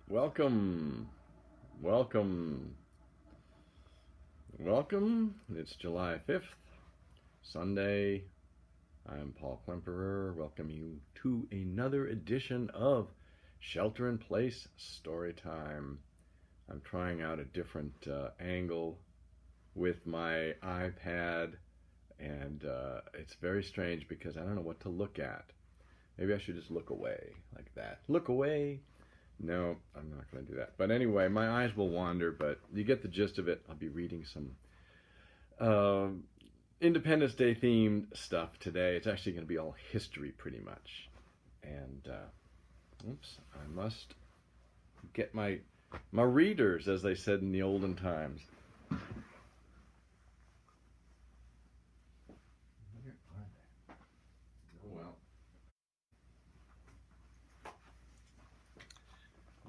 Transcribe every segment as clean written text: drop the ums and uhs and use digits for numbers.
Welcome, welcome, welcome. It's July 5th, Sunday. I'm Paul Klemperer, welcoming you to another edition of Shelter in Place Storytime. I'm trying out a different angle with my iPad, and it's very strange because I don't know what to look at. Maybe I should just look away like that. Look away. No, I'm not going to do that. But anyway, my eyes will wander, but you get the gist of it. I'll be reading some uh, Independence Day themed stuff today. It's actually going to be all history pretty much. And, oops, I must get my readers, as they said in the olden times. Where are they? Oh, well.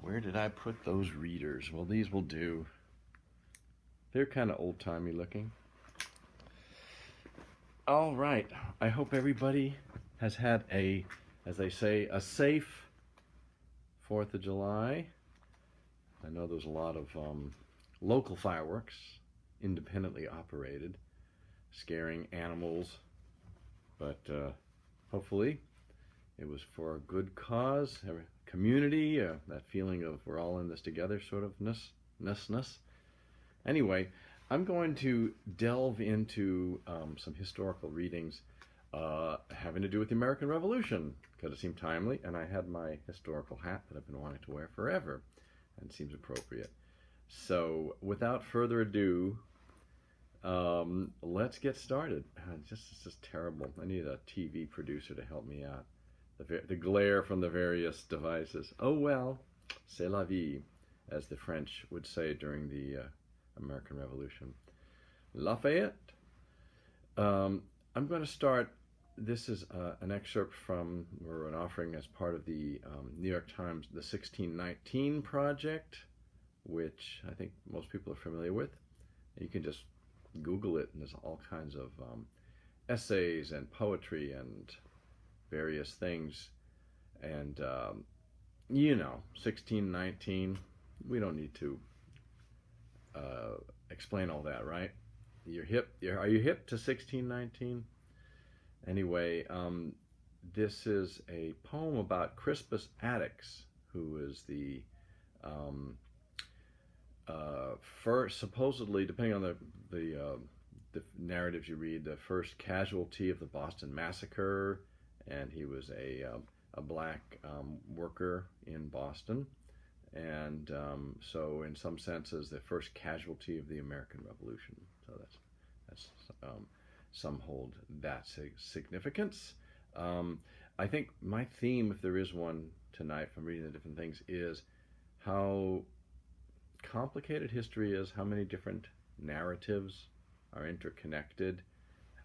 Where did I put those readers? Well, these will do. They're kind of old-timey looking. All right. I hope everybody has had as they say, a safe 4th of July. I know there's a lot of local fireworks, independently operated, scaring animals, but hopefully it was for a good cause, a community, that feeling of we're all in this together sort of ness. Anyway, I'm going to delve into some historical readings having to do with the American Revolution, because it seemed timely, and I had my historical hat that I've been wanting to wear forever, and it seems appropriate. So, without further ado, let's get started. It's just terrible. I need a TV producer to help me out. The glare from the various devices. Oh well, c'est la vie, as the French would say during the American Revolution. Lafayette. I'm going to start. This is an excerpt from, or an offering as part of the New York Times, the 1619 Project, which I think most people are familiar with. You can just Google it, and there's all kinds of essays and poetry and various things. And, 1619, we don't need to explain all that, right? Are you hip to 1619? Anyway, this is a poem about Crispus Attucks, who is the first, supposedly, depending on the narratives you read, the first casualty of the Boston Massacre, and he was a black worker in Boston, and so in some senses the first casualty of the American Revolution. So that's some hold that significance. I think my theme, if there is one tonight from reading the different things, is how complicated history is, how many different narratives are interconnected,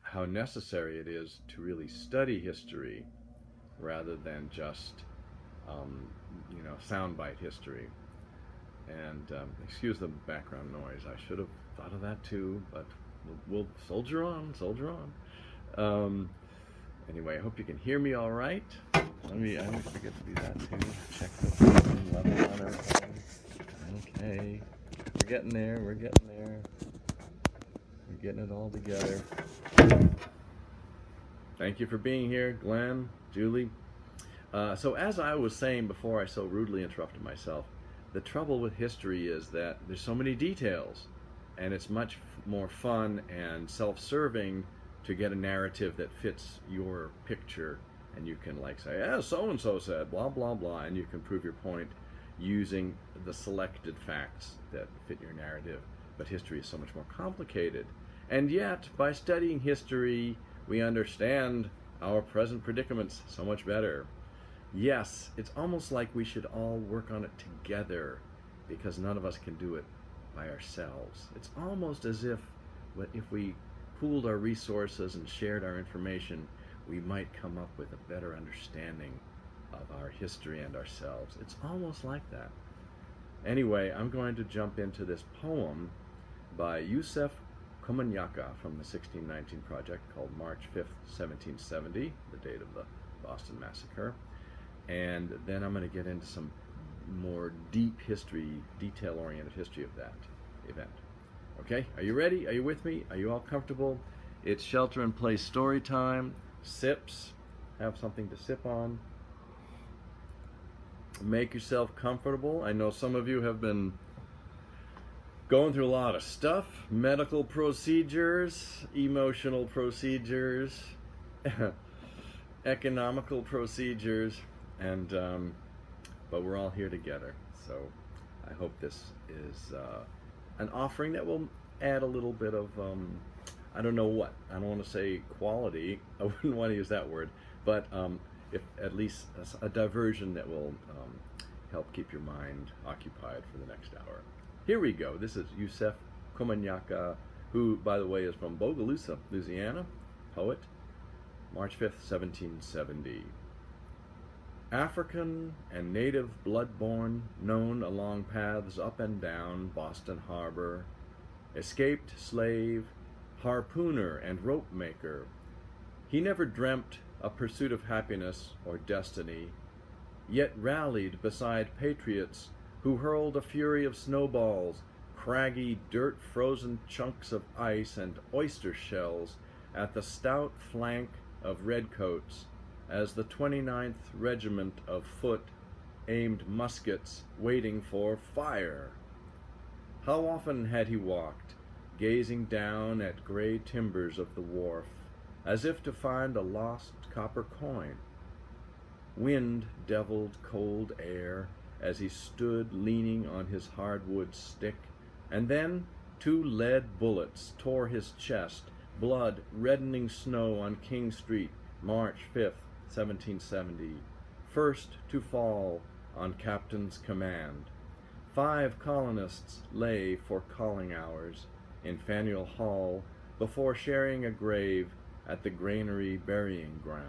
how necessary it is to really study history rather than just soundbite history. And excuse the background noise. I should have thought of that too, but we'll soldier on. Anyway, I hope you can hear me all right. I always forget to do that too. Check the volume level on everything. Okay, we're getting there. We're getting it all together. Thank you for being here, Glenn, Julie. So as I was saying before I so rudely interrupted myself, the trouble with history is that there's so many details, and it's much more fun and self-serving to get a narrative that fits your picture, and you can say, so-and-so said, blah, blah, blah, and you can prove your point using the selected facts that fit your narrative. But history is so much more complicated. And yet, by studying history, we understand our present predicaments so much better. Yes, it's almost like we should all work on it together, because none of us can do it by ourselves. It's almost as if we pooled our resources and shared our information, we might come up with a better understanding of our history and ourselves. It's almost like that. Anyway, I'm going to jump into this poem by Yusef Komunyakaa from the 1619 Project, called March 5th, 1770, the date of the Boston Massacre. And then I'm going to get into some more deep history, detail-oriented history of that event. Okay, are you ready? Are you with me? Are you all comfortable? It's shelter-in-place story time. Sips. Have something to sip on. Make yourself comfortable. I know some of you have been going through a lot of stuff. Medical procedures, emotional procedures, economical procedures, and but we're all here together. So I hope this is an offering that will add a little bit of I don't know what. I don't want to say quality. I wouldn't want to use that word, but if at least a diversion that will help keep your mind occupied for the next hour. Here we go. This is Yusef Komunyakaa, who, by the way, is from Bogalusa, Louisiana, poet, March 5th, 1770. African and native blood-born, known along paths up and down Boston Harbor, escaped slave, harpooner and rope maker, he never dreamt a pursuit of happiness or destiny, yet rallied beside patriots who hurled a fury of snowballs, craggy, dirt-frozen chunks of ice, and oyster shells at the stout flank of redcoats as the 29th Regiment of Foot aimed muskets waiting for fire. How often had he walked, gazing down at gray timbers of the wharf, as if to find a lost copper coin. Wind deviled cold air as he stood leaning on his hardwood stick, and then 2 lead bullets tore his chest, blood reddening snow on King Street, March 5th, 1770, first to fall on captain's command. 5 colonists lay for calling hours in Faneuil Hall before sharing a grave at the Granary burying ground.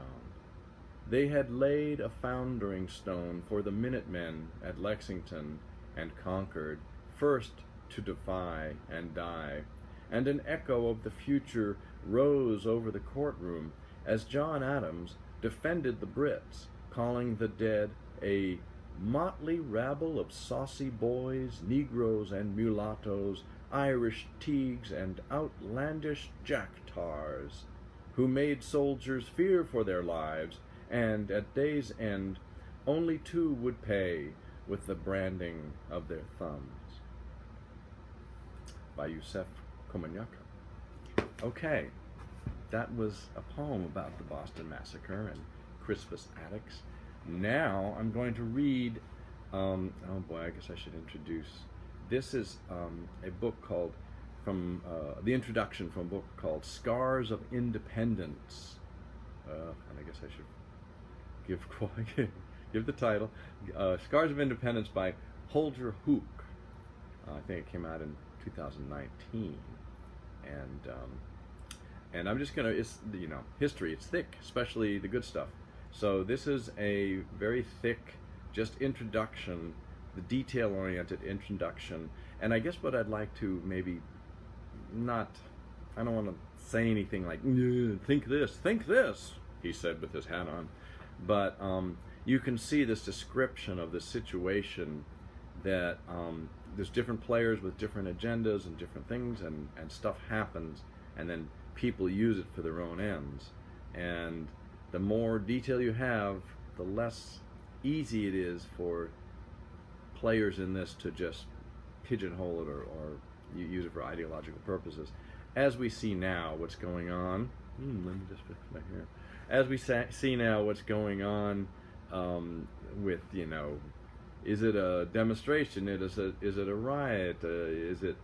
They had laid a foundering stone for the Minutemen at Lexington and Concord, first to defy and die, and an echo of the future rose over the courtroom as John Adams defended the Brits, calling the dead a motley rabble of saucy boys, Negroes and mulattoes, Irish teagues and outlandish jack-tars, who made soldiers fear for their lives, and at day's end only 2 would pay with the branding of their thumbs. By Yusef Komunyakaa. Okay, that was a poem about the Boston Massacre and Crispus Attucks. Now I'm going to read, oh boy, I guess I should introduce. This is a book called, the introduction from a book called Scars of Independence. And I guess I should give the title. Scars of Independence by Holger Hoock. I think it came out in 2019. And I'm just gonna, it's, you know, history, it's thick, especially the good stuff. So this is a very thick, just introduction, the detail-oriented introduction. And I guess what I'd like to maybe not, I don't want to say anything like, think this, he said with his hat on. But you can see this description of the situation that there's different players with different agendas and different things, and stuff happens, and then people use it for their own ends. And the more detail you have, the less easy it is for players in this to just pigeonhole it or use it for ideological purposes. As we see now what's going on, let me just fix my hair. As we see now what's going on with, you know, is it a demonstration? Is it a riot? Is it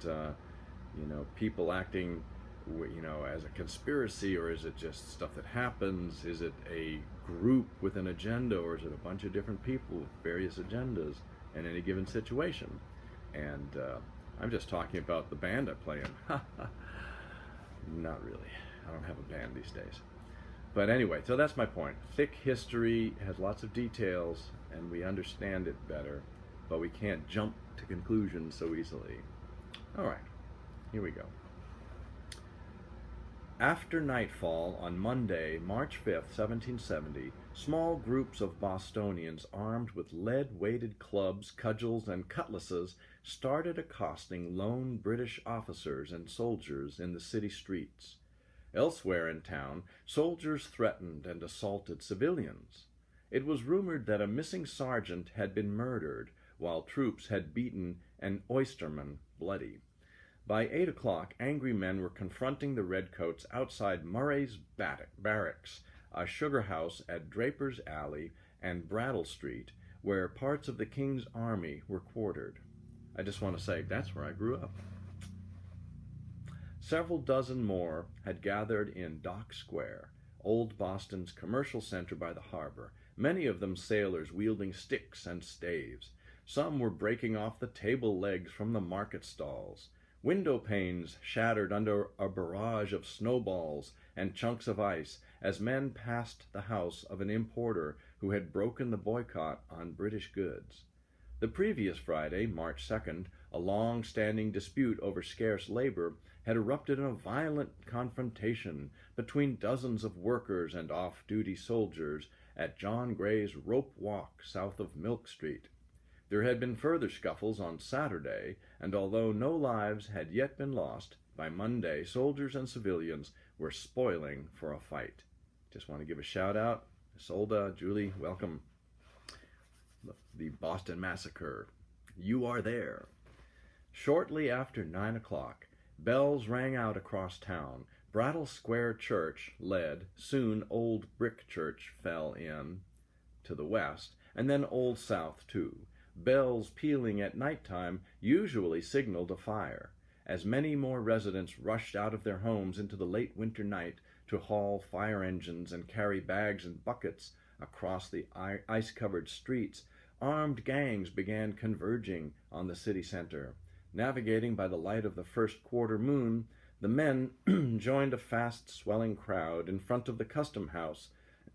you know, people acting, you know, as a conspiracy, or is it just stuff that happens? Is it a group with an agenda, or is it a bunch of different people with various agendas in any given situation? And I'm just talking about the band I play in. Not really. I don't have a band these days. But anyway, so that's my point. Thick history has lots of details, and we understand it better, but we can't jump to conclusions so easily. All right, here we go. After nightfall on Monday, March 5th, 1770, Small groups of Bostonians armed with lead-weighted clubs, cudgels, and cutlasses started accosting lone British officers and soldiers in the city streets. Elsewhere in town, soldiers threatened and assaulted civilians. It was rumored that a missing sergeant had been murdered, while troops had beaten an oysterman bloody. By 8 o'clock, angry men were confronting the redcoats outside Murray's Barracks, a sugar house at Draper's Alley and Brattle Street, where parts of the King's Army were quartered. I just want to say, that's where I grew up. Several dozen more had gathered in Dock Square, old Boston's commercial center by the harbor, many of them sailors wielding sticks and staves. Some were breaking off the table legs from the market stalls. Window panes shattered under a barrage of snowballs and chunks of ice as men passed the house of an importer who had broken the boycott on British goods. The previous Friday, March 2nd, a long-standing dispute over scarce labor had erupted in a violent confrontation between dozens of workers and off-duty soldiers at John Gray's Rope Walk south of Milk Street. There had been further scuffles on Saturday, and although no lives had yet been lost, by Monday soldiers and civilians were spoiling for a fight. Just want to give a shout out. Isolda, Julie, welcome. The Boston Massacre. You are there. Shortly after 9 o'clock, bells rang out across town. Brattle Square Church led, soon Old Brick Church fell in to the west, and then Old South too. Bells pealing at nighttime usually signaled a fire, as many more residents rushed out of their homes into the late winter night to haul fire engines and carry bags and buckets across the ice-covered streets. Armed gangs began converging on the city center. Navigating by the light of the first quarter moon, the men joined a fast-swelling crowd in front of the Custom House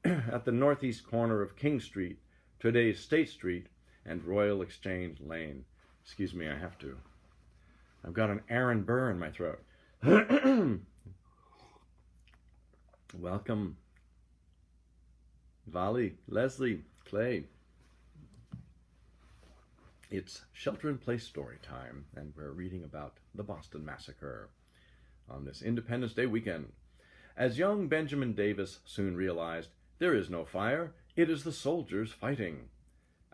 at the northeast corner of King Street, today's State Street, and Royal Exchange Lane. Excuse me, I've got an Aaron Burr in my throat. Welcome, Vali, Leslie, Clay. It's Shelter-in-Place story time, and we're reading about the Boston Massacre on this Independence Day weekend. As young Benjamin Davis soon realized, there is no fire, it is the soldiers fighting.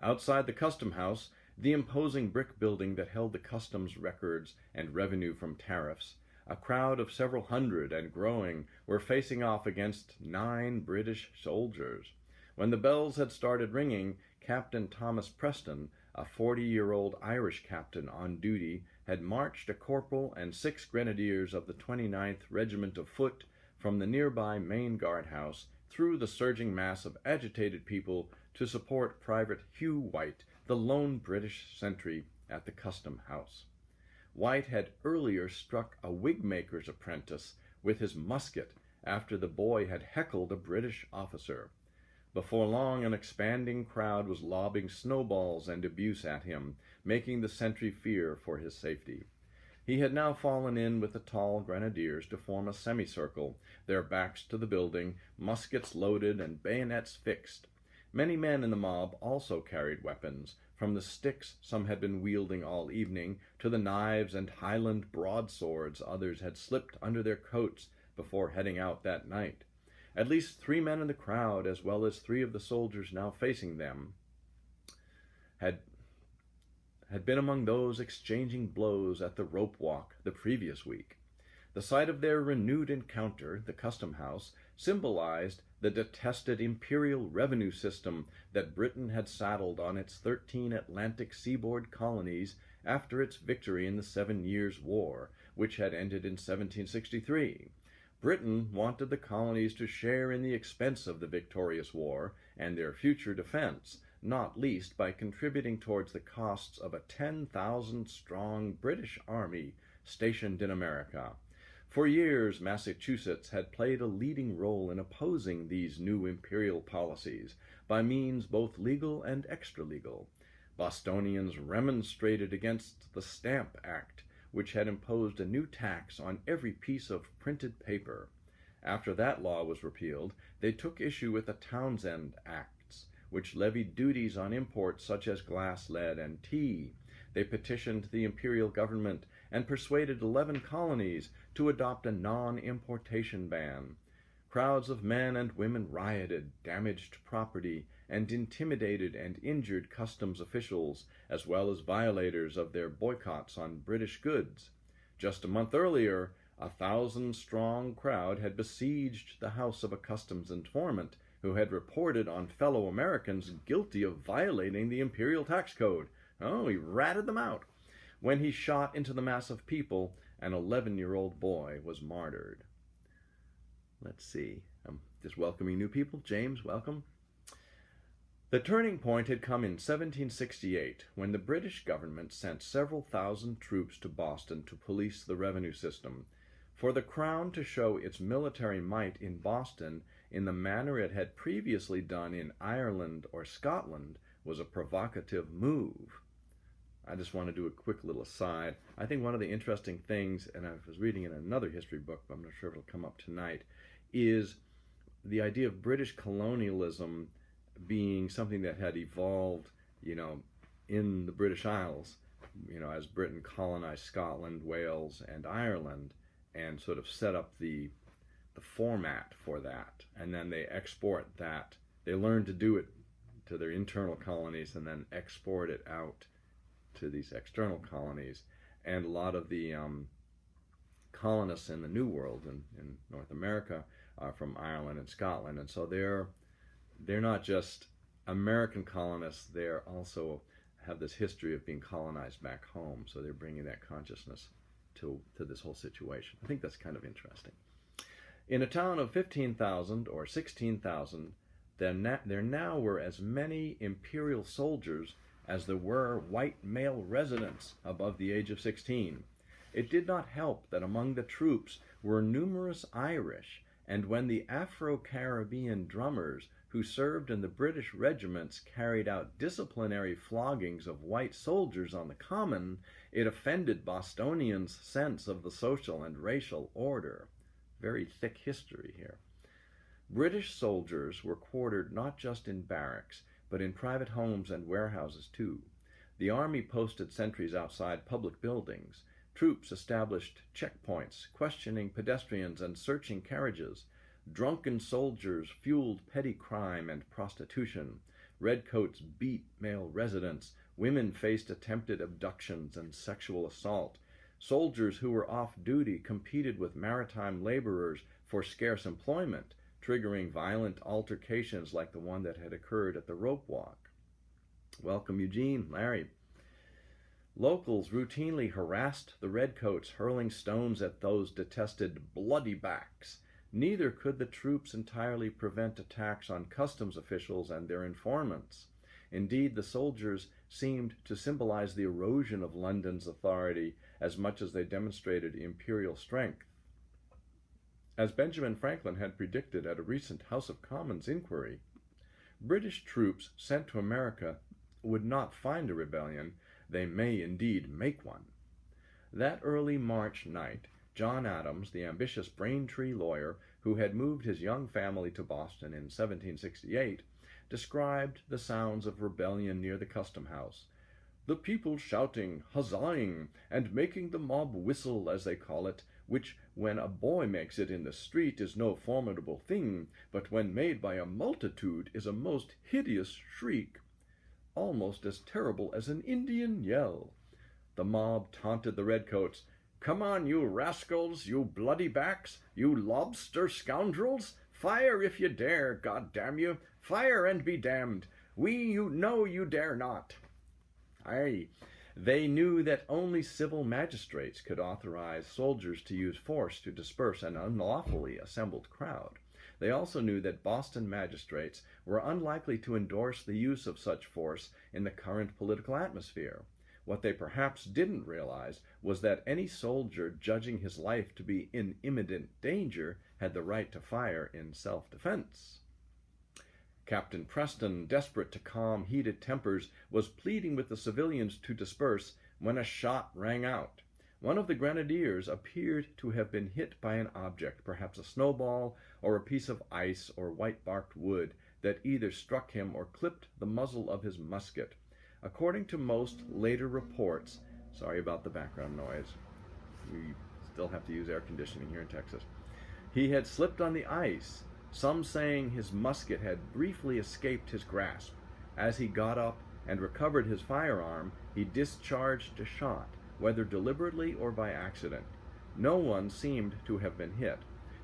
Outside the Custom House, the imposing brick building that held the customs records and revenue from tariffs, a crowd of several hundred and growing were facing off against 9 British soldiers. When the bells had started ringing, Captain Thomas Preston, a 40-year-old Irish captain on duty, had marched a corporal and 6 grenadiers of the 29th Regiment of Foot from the nearby main guardhouse through the surging mass of agitated people to support Private Hugh White, the lone British sentry at the Custom House. White had earlier struck a wigmaker's apprentice with his musket after the boy had heckled a British officer. Before long, an expanding crowd was lobbing snowballs and abuse at him, making the sentry fear for his safety. He had now fallen in with the tall grenadiers to form a semicircle, their backs to the building, muskets loaded and bayonets fixed. Many men in the mob also carried weapons, from the sticks some had been wielding all evening to the knives and Highland broadswords others had slipped under their coats before heading out that night. At least 3 men in the crowd, as well as 3 of the soldiers now facing them, had been among those exchanging blows at the rope walk the previous week. The sight of their renewed encounter, the Custom House, symbolized the detested imperial revenue system that Britain had saddled on its 13 Atlantic seaboard colonies after its victory in the 7 Years' War, which had ended in 1763. Britain wanted the colonies to share in the expense of the victorious war and their future defense, not least by contributing towards the costs of a 10,000-strong British army stationed in America. For years, Massachusetts had played a leading role in opposing these new imperial policies by means both legal and extra-legal. Bostonians remonstrated against the Stamp Act, which had imposed a new tax on every piece of printed paper. After that law was repealed, they took issue with the Townshend Acts, which levied duties on imports such as glass, lead, and tea. They petitioned the imperial government and persuaded 11 colonies to adopt a non-importation ban. Crowds of men and women rioted, damaged property, and intimidated and injured customs officials, as well as violators of their boycotts on British goods. Just a month earlier, a 1,000-strong crowd had besieged the house of a customs informant who had reported on fellow Americans guilty of violating the imperial tax code. Oh, he ratted them out. When he shot into the mass of people, an 11-year-old boy was martyred. Let's see. I'm just welcoming new people. James, welcome. The turning point had come in 1768, when the British government sent several thousand troops to Boston to police the revenue system. For the Crown to show its military might in Boston in the manner it had previously done in Ireland or Scotland was a provocative move. I just want to do a quick little aside. I think one of the interesting things, and I was reading in another history book, but I'm not sure if it'll come up tonight, is the idea of British colonialism being something that had evolved, in the British Isles, as Britain colonized Scotland, Wales, and Ireland, and sort of set up the format for that. And then they export that. They learn to do it to their internal colonies and then export it out to these external colonies. And a lot of the colonists in the New World, in North America, are from Ireland and Scotland. And so they're not just American colonists, they're also have this history of being colonized back home. So they're bringing that consciousness to this whole situation. I think that's kind of interesting. In a town of 15,000 or 16,000, there now were as many imperial soldiers as there were white male residents above the age of 16. It did not help that among the troops were numerous Irish, and when the Afro-Caribbean drummers who served in the British regiments carried out disciplinary floggings of white soldiers on the common, it offended Bostonians' sense of the social and racial order. Very thick history here. British soldiers were quartered not just in barracks, but in private homes and warehouses too. The army posted sentries outside public buildings. Troops established checkpoints, questioning pedestrians and searching carriages. Drunken soldiers fueled petty crime and prostitution. Redcoats beat male residents. Women faced attempted abductions and sexual assault. Soldiers who were off duty competed with maritime laborers for scarce employment, triggering violent altercations like the one that had occurred at the Rope Walk. Welcome, Eugene, Larry. Locals routinely harassed the Redcoats, hurling stones at those detested bloody backs. Neither could the troops entirely prevent attacks on customs officials and their informants. Indeed, the soldiers seemed to symbolize the erosion of London's authority as much as they demonstrated imperial strength. As Benjamin Franklin had predicted at a recent House of Commons inquiry, British troops sent to America would not find a rebellion, they may indeed make one. That early March night, John Adams, the ambitious Braintree lawyer who had moved his young family to Boston in 1768, described the sounds of rebellion near the custom house. The people shouting, huzzahing, and making the mob whistle, as they call it, which, when a boy makes it in the street, is no formidable thing, but when made by a multitude is a most hideous shriek, almost as terrible as an Indian yell. The mob taunted the Redcoats. Come on, you rascals, you bloody backs, you lobster scoundrels! Fire if you dare, God damn you! Fire and be damned! You know you dare not! Aye, they knew that only civil magistrates could authorize soldiers to use force to disperse an unlawfully assembled crowd. They also knew that Boston magistrates were unlikely to endorse the use of such force in the current political atmosphere. What they perhaps didn't realize was that any soldier judging his life to be in imminent danger had the right to fire in self-defense. Captain Preston, desperate to calm heated tempers, was pleading with the civilians to disperse when a shot rang out. One of the grenadiers appeared to have been hit by an object, perhaps a snowball or a piece of ice or white-barked wood, that either struck him or clipped the muzzle of his musket. According to most later reports, sorry about the background noise, we still have to use air conditioning here in Texas, he had slipped on the ice, some saying his musket had briefly escaped his grasp. As he got up and recovered his firearm, he discharged a shot, whether deliberately or by accident. No one seemed to have been hit.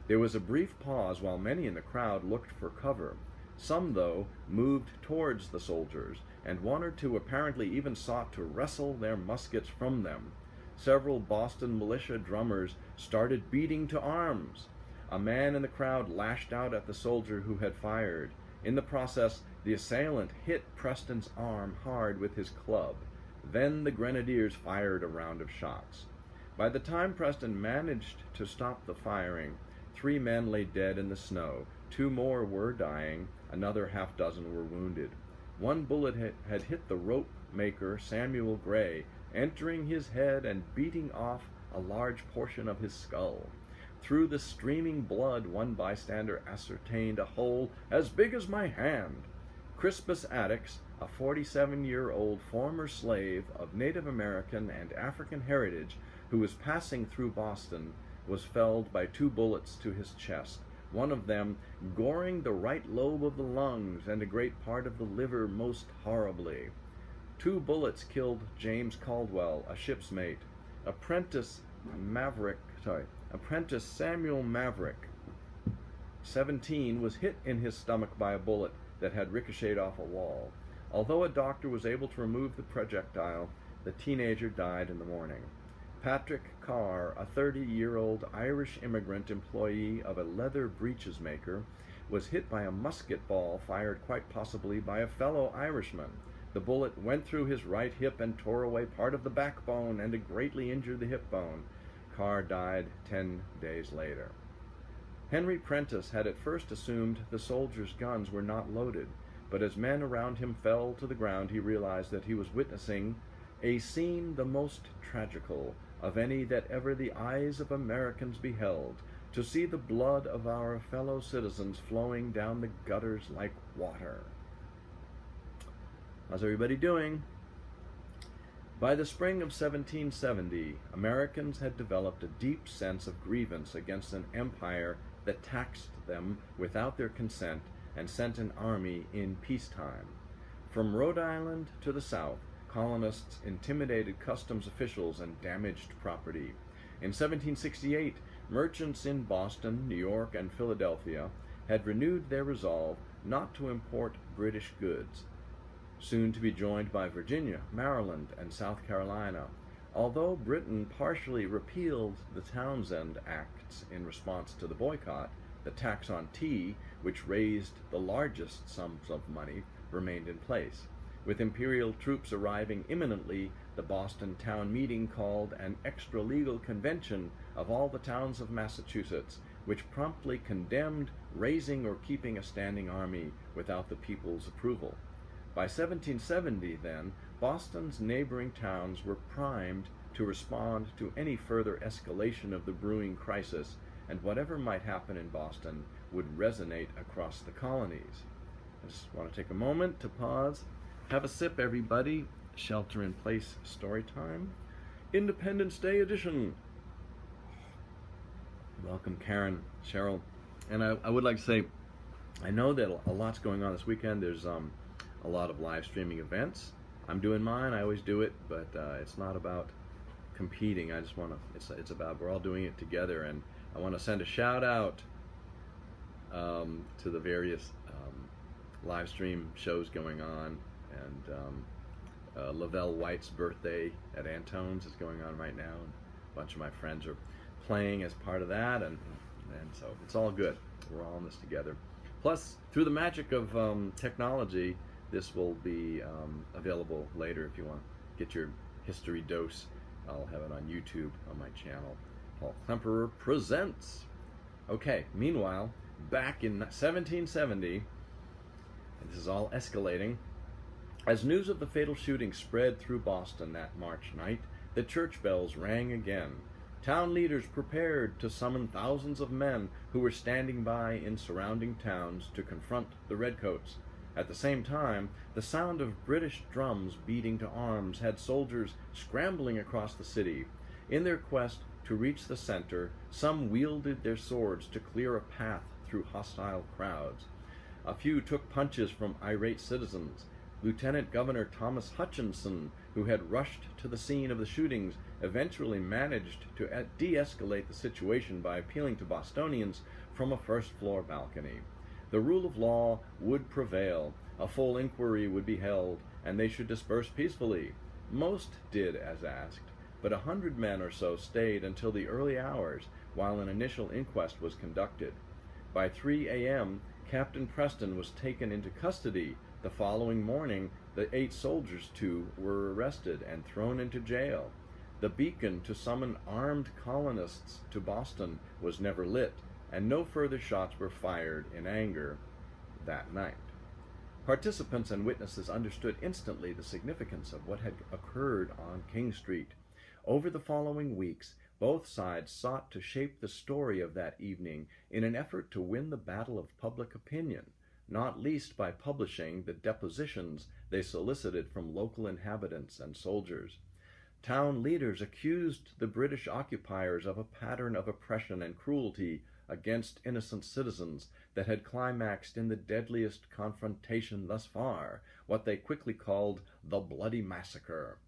There was a brief pause while many in the crowd looked for cover. Some, though, moved towards the soldiers, and one or two apparently even sought to wrestle their muskets from them. Several Boston militia drummers started beating to arms. A man in the crowd lashed out at the soldier who had fired. In the process, the assailant hit Preston's arm hard with his club. Then the grenadiers fired a round of shots. By the time Preston managed to stop the firing, 3 men lay dead in the snow. 2 more were dying. Another half-dozen were wounded. One bullet had hit the rope maker Samuel Gray, entering his head and beating off a large portion of his skull. Through the streaming blood, one bystander ascertained a hole as big as my hand. Crispus Attucks, a 47-year-old former slave of Native American and African heritage who was passing through Boston, was felled by 2 bullets to his chest, one of them goring the right lobe of the lungs and a great part of the liver most horribly. 2 bullets killed James Caldwell, a ship's mate. Apprentice Samuel Maverick, 17, was hit in his stomach by a bullet that had ricocheted off a wall. Although a doctor was able to remove the projectile, the teenager died in the morning. Patrick Carr, a 30-year-old Irish immigrant employee of a leather breeches maker, was hit by a musket ball fired quite possibly by a fellow Irishman. The bullet went through his right hip and tore away part of the backbone and it greatly injured the hip bone. Carr died 10 days later. Henry Prentice had at first assumed the soldiers' guns were not loaded, but as men around him fell to the ground, he realized that he was witnessing a scene the most tragical of any that ever the eyes of Americans beheld, to see the blood of our fellow citizens flowing down the gutters like water. How's everybody doing? By the spring of 1770, Americans had developed a deep sense of grievance against an empire that taxed them without their consent and sent an army in peacetime. From Rhode Island to the south, colonists intimidated customs officials and damaged property. In 1768, merchants in Boston, New York, and Philadelphia had renewed their resolve not to import British goods, soon to be joined by Virginia, Maryland, and South Carolina. Although Britain partially repealed the Townshend Acts in response to the boycott, the tax on tea, which raised the largest sums of money, remained in place. With imperial troops arriving imminently, the Boston town meeting called an extra-legal convention of all the towns of Massachusetts, which promptly condemned raising or keeping a standing army without the people's approval. By 1770, then, Boston's neighboring towns were primed to respond to any further escalation of the brewing crisis, and whatever might happen in Boston would resonate across the colonies. I just want to take a moment to pause. Have a sip, everybody. Shelter-in-place story time. Independence Day edition. Welcome, Karen, Cheryl. And I would like to say, I know that a lot's going on this weekend. There's a lot of live streaming events. I'm doing mine. I always do it, but it's not about competing. I just want to. It's about we're all doing it together, and I want to send a shout out to the various live stream shows going on, and Lavelle White's birthday at Antone's is going on right now, and a bunch of my friends are playing as part of that, and so it's all good. We're all in this together. Plus, through the magic of technology, this will be available later if you want to get your history dose. I'll have it on YouTube on my channel. Paul Klemperer Presents. Okay, meanwhile, back in 1770, and this is all escalating, as news of the fatal shooting spread through Boston that March night, The church bells rang again. Town leaders prepared to summon thousands of men who were standing by in surrounding towns to confront the redcoats. At the same time, the sound of British drums beating to arms had soldiers scrambling across the city. In their quest to reach the center, some wielded their swords to clear a path through hostile crowds. A few took punches from irate citizens. Lieutenant Governor Thomas Hutchinson, who had rushed to the scene of the shootings, eventually managed to de-escalate the situation by appealing to Bostonians from a first-floor balcony. The rule of law would prevail, a full inquiry would be held, and they should disperse peacefully. Most did as asked, but 100 men or so stayed until the early hours while an initial inquest was conducted. By 3 a.m., Captain Preston was taken into custody. The following morning, the 8 soldiers, too, were arrested and thrown into jail. The beacon to summon armed colonists to Boston was never lit, and no further shots were fired in anger that night. Participants and witnesses understood instantly the significance of what had occurred on King Street. Over the following weeks, both sides sought to shape the story of that evening in an effort to win the battle of public opinion, not least by publishing the depositions they solicited from local inhabitants and soldiers. Town leaders accused the British occupiers of a pattern of oppression and cruelty against innocent citizens that had climaxed in the deadliest confrontation thus far, what they quickly called the Bloody Massacre.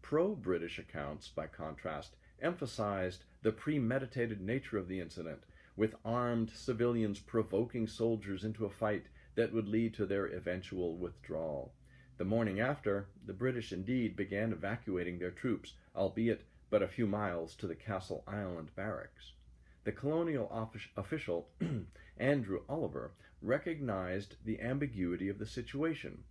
Pro-British accounts, by contrast, emphasized the premeditated nature of the incident, with armed civilians provoking soldiers into a fight that would lead to their eventual withdrawal. The morning after, the British indeed began evacuating their troops, albeit but a few miles to the Castle Island barracks. The colonial official, Andrew Oliver, recognized the ambiguity of the situation.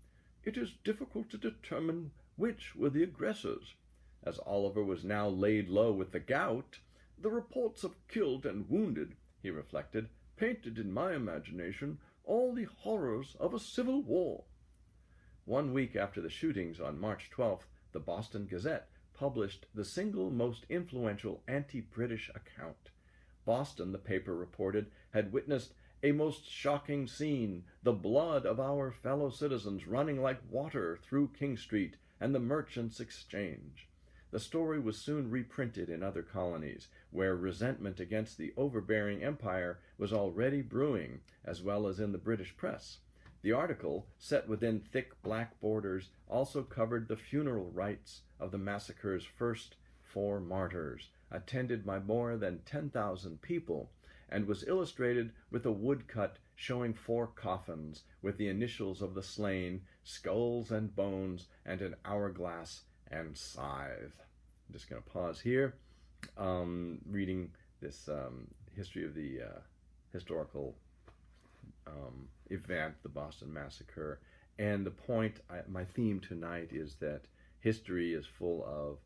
"It is difficult to determine which were the aggressors." As Oliver was now laid low with the gout, "The reports of killed and wounded," he reflected, "painted in my imagination all the horrors of a civil war." 1 week after the shootings, on March 12th, the Boston Gazette published the single most influential anti-British account. Boston, the paper reported, had witnessed a most shocking scene, the blood of our fellow citizens running like water through King Street and the Merchants' Exchange. The story was soon reprinted in other colonies, where resentment against the overbearing empire was already brewing, as well as in the British press. The article, set within thick black borders, also covered the funeral rites of the massacre's first 4 martyrs, attended by more than 10,000 people, and was illustrated with a woodcut showing 4 coffins with the initials of the slain, skulls and bones, and an hourglass and scythe. I'm just going to pause here, reading this history of the historical event, the Boston Massacre. And the point, my theme tonight is that history is full of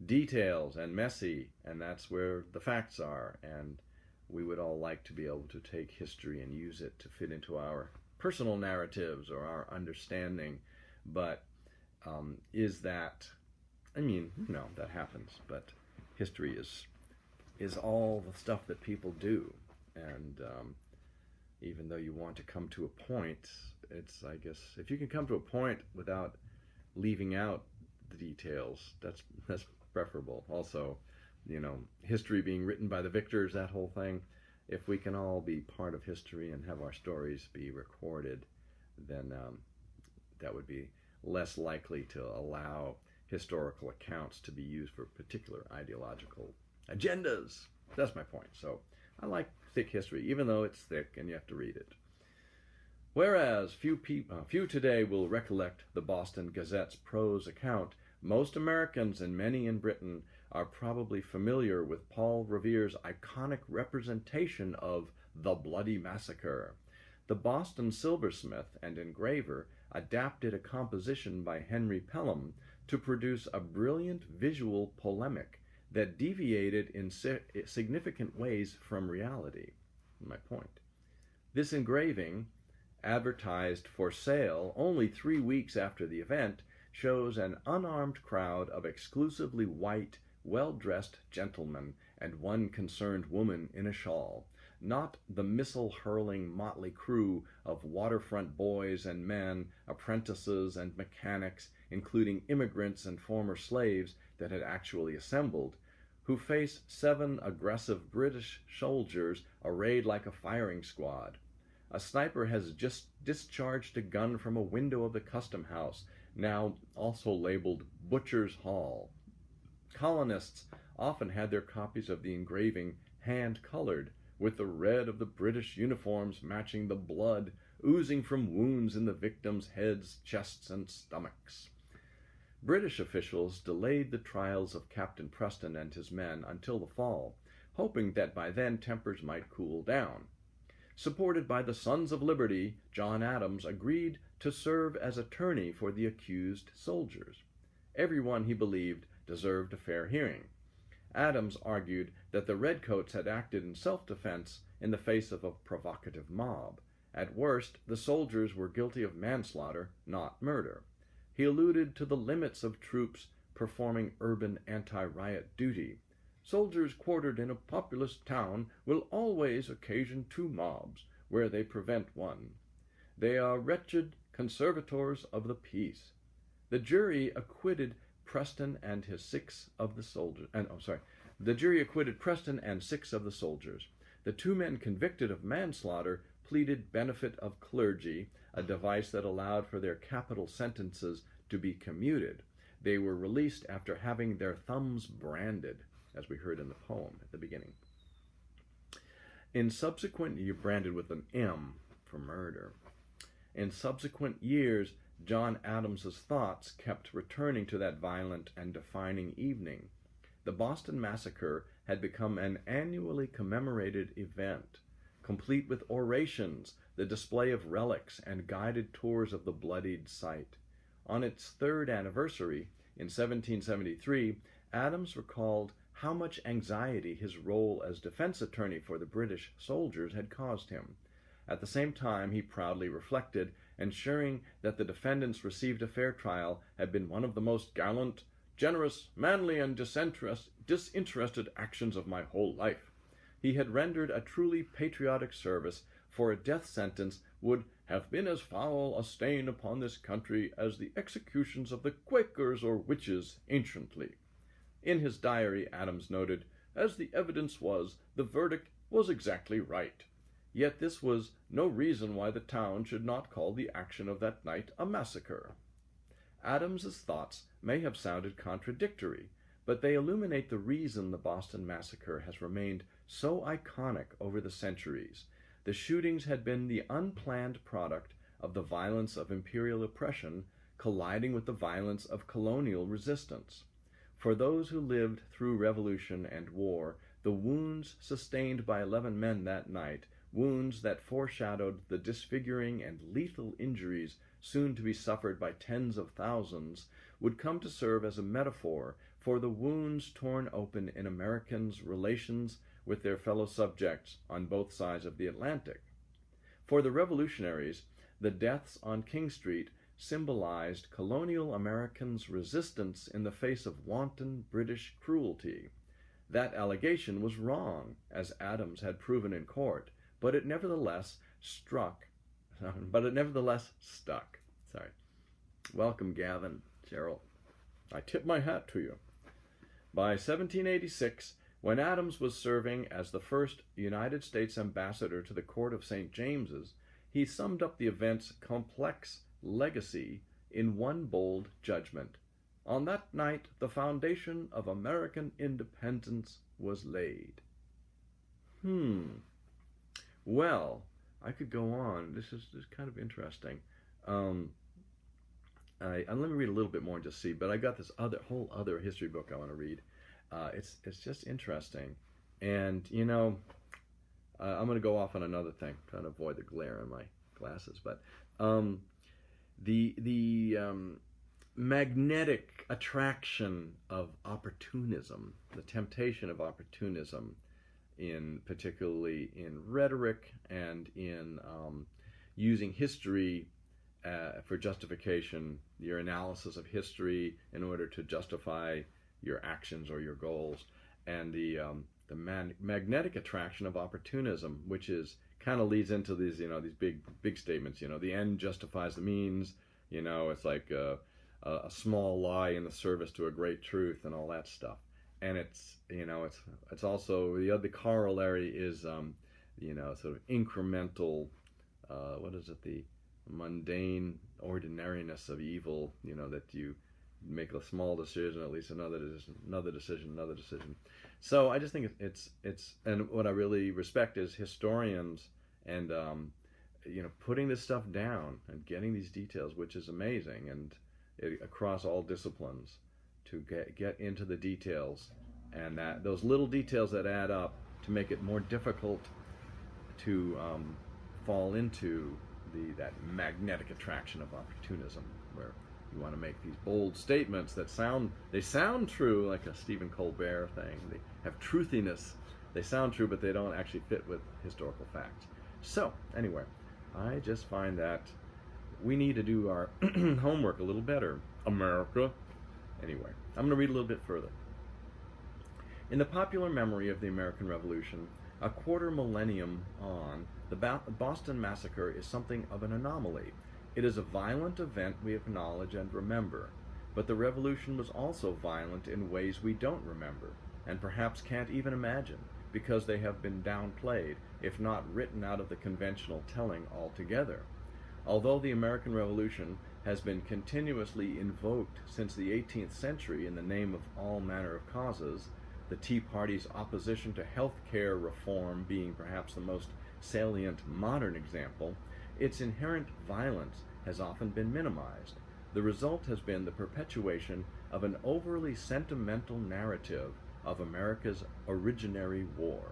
details and messy, and that's where the facts are. And we would all like to be able to take history and use it to fit into our personal narratives or our understanding. But is that, I mean, that happens, but history is all the stuff that people do. And even though you want to come to a point, it's, I guess, if you can come to a point without leaving out the details, that's preferable. Also, history being written by the victors, that whole thing. If we can all be part of history and have our stories be recorded, then that would be less likely to allow historical accounts to be used for particular ideological agendas. That's my point. So I like thick history, even though it's thick and you have to read it. Whereas few today will recollect the Boston Gazette's prose account, most Americans and many in Britain are probably familiar with Paul Revere's iconic representation of the Bloody Massacre. The Boston silversmith and engraver adapted a composition by Henry Pelham to produce a brilliant visual polemic that deviated in significant ways from reality. My point. This engraving, advertised for sale only 3 weeks after the event, shows an unarmed crowd of exclusively white, well-dressed gentlemen and one concerned woman in a shawl, not the missile-hurling motley crew of waterfront boys and men, apprentices and mechanics, including immigrants and former slaves that had actually assembled, who face 7 aggressive British soldiers arrayed like a firing squad. A sniper has just discharged a gun from a window of the custom house, now also labeled Butcher's Hall. Colonists often had their copies of the engraving hand-colored, with the red of the British uniforms matching the blood oozing from wounds in the victims' heads, chests, and stomachs. British officials delayed the trials of Captain Preston and his men until the fall, hoping that by then tempers might cool down. Supported by the Sons of Liberty, John Adams agreed to serve as attorney for the accused soldiers. Everyone, he believed, deserved a fair hearing. Adams argued that the redcoats had acted in self-defense in the face of a provocative mob. At worst, the soldiers were guilty of manslaughter, not murder. He alluded to the limits of troops performing urban anti-riot duty. Soldiers quartered in a populous town will always occasion 2 mobs, where they prevent one. They are wretched conservators of the peace. The jury acquitted Preston and 6 of the soldiers. The jury acquitted Preston and 6 of the soldiers. The 2 men convicted of manslaughter pleaded benefit of clergy, a device that allowed for their capital sentences to be commuted. They were released after having their thumbs branded, as we heard in the poem at the beginning. You're branded with an M for murder. In subsequent years, John Adams's thoughts kept returning to that violent and defining evening. The Boston Massacre had become an annually commemorated event, complete with orations, the display of relics, and guided tours of the bloodied site. On its 3rd anniversary, in 1773, Adams recalled how much anxiety his role as defense attorney for the British soldiers had caused him. At the same time, he proudly reflected, ensuring that the defendants received a fair trial had been one of the most gallant, generous, manly, and disinterested actions of my whole life. He had rendered a truly patriotic service, for a death sentence would have been as foul a stain upon this country as the executions of the Quakers or witches anciently. In his diary, Adams noted, as the evidence was, the verdict was exactly right. Yet this was no reason why the town should not call the action of that night a massacre. Adams's thoughts may have sounded contradictory, but they illuminate the reason the Boston Massacre has remained so iconic over the centuries. The shootings had been the unplanned product of the violence of imperial oppression colliding with the violence of colonial resistance. For those who lived through revolution and war, the wounds sustained by 11 men that night, wounds that foreshadowed the disfiguring and lethal injuries soon to be suffered by tens of thousands, would come to serve as a metaphor for the wounds torn open in Americans' relations with their fellow subjects on both sides of the Atlantic. For the revolutionaries, the deaths on King Street symbolized colonial Americans' resistance in the face of wanton British cruelty. That allegation was wrong, as Adams had proven in court, but it nevertheless stuck. Welcome, Gavin, Cheryl. I tip my hat to you. By 1786, when Adams was serving as the first United States ambassador to the court of St. James's, he summed up the event's complex legacy in one bold judgment. On that night, the foundation of American independence was laid. Well, I could go on. This is kind of interesting. Let me read a little bit more and just see. But I got this whole other history book I want to read. It's just interesting, and I'm going to go off on another thing, trying to avoid the glare on my glasses. But the magnetic attraction of opportunism, the temptation of opportunism, particularly in rhetoric and in using history for justification, your analysis of history in order to justify your actions or your goals, and the magnetic attraction of opportunism, which is kind of leads into these these big statements. The end justifies the means. It's like a small lie in the service to a great truth and all that stuff. And it's also the corollary is sort of incremental, what is it, the mundane ordinariness of evil, that you make a small decision, at least another decision. So I just think it's and what I really respect is historians and putting this stuff down and getting these details, which is amazing, and across all disciplines, to get into the details, and that those little details that add up to make it more difficult to fall into that magnetic attraction of opportunism, where you want to make these bold statements that sound true, like a Stephen Colbert thing. They have truthiness. They sound true, but they don't actually fit with historical facts. So anyway, I just find that we need to do our homework a little better, America. Anyway, I'm going to read a little bit further. In the popular memory of the American Revolution, a quarter millennium on, the Boston Massacre is something of an anomaly. It is a violent event we acknowledge and remember, but the Revolution was also violent in ways we don't remember, and perhaps can't even imagine, because they have been downplayed, if not written out of the conventional telling altogether. Although the American Revolution has been continuously invoked since the 18th century in the name of all manner of causes, the Tea Party's opposition to health care reform being perhaps the most salient modern example, its inherent violence has often been minimized. The result has been the perpetuation of an overly sentimental narrative of America's originary war.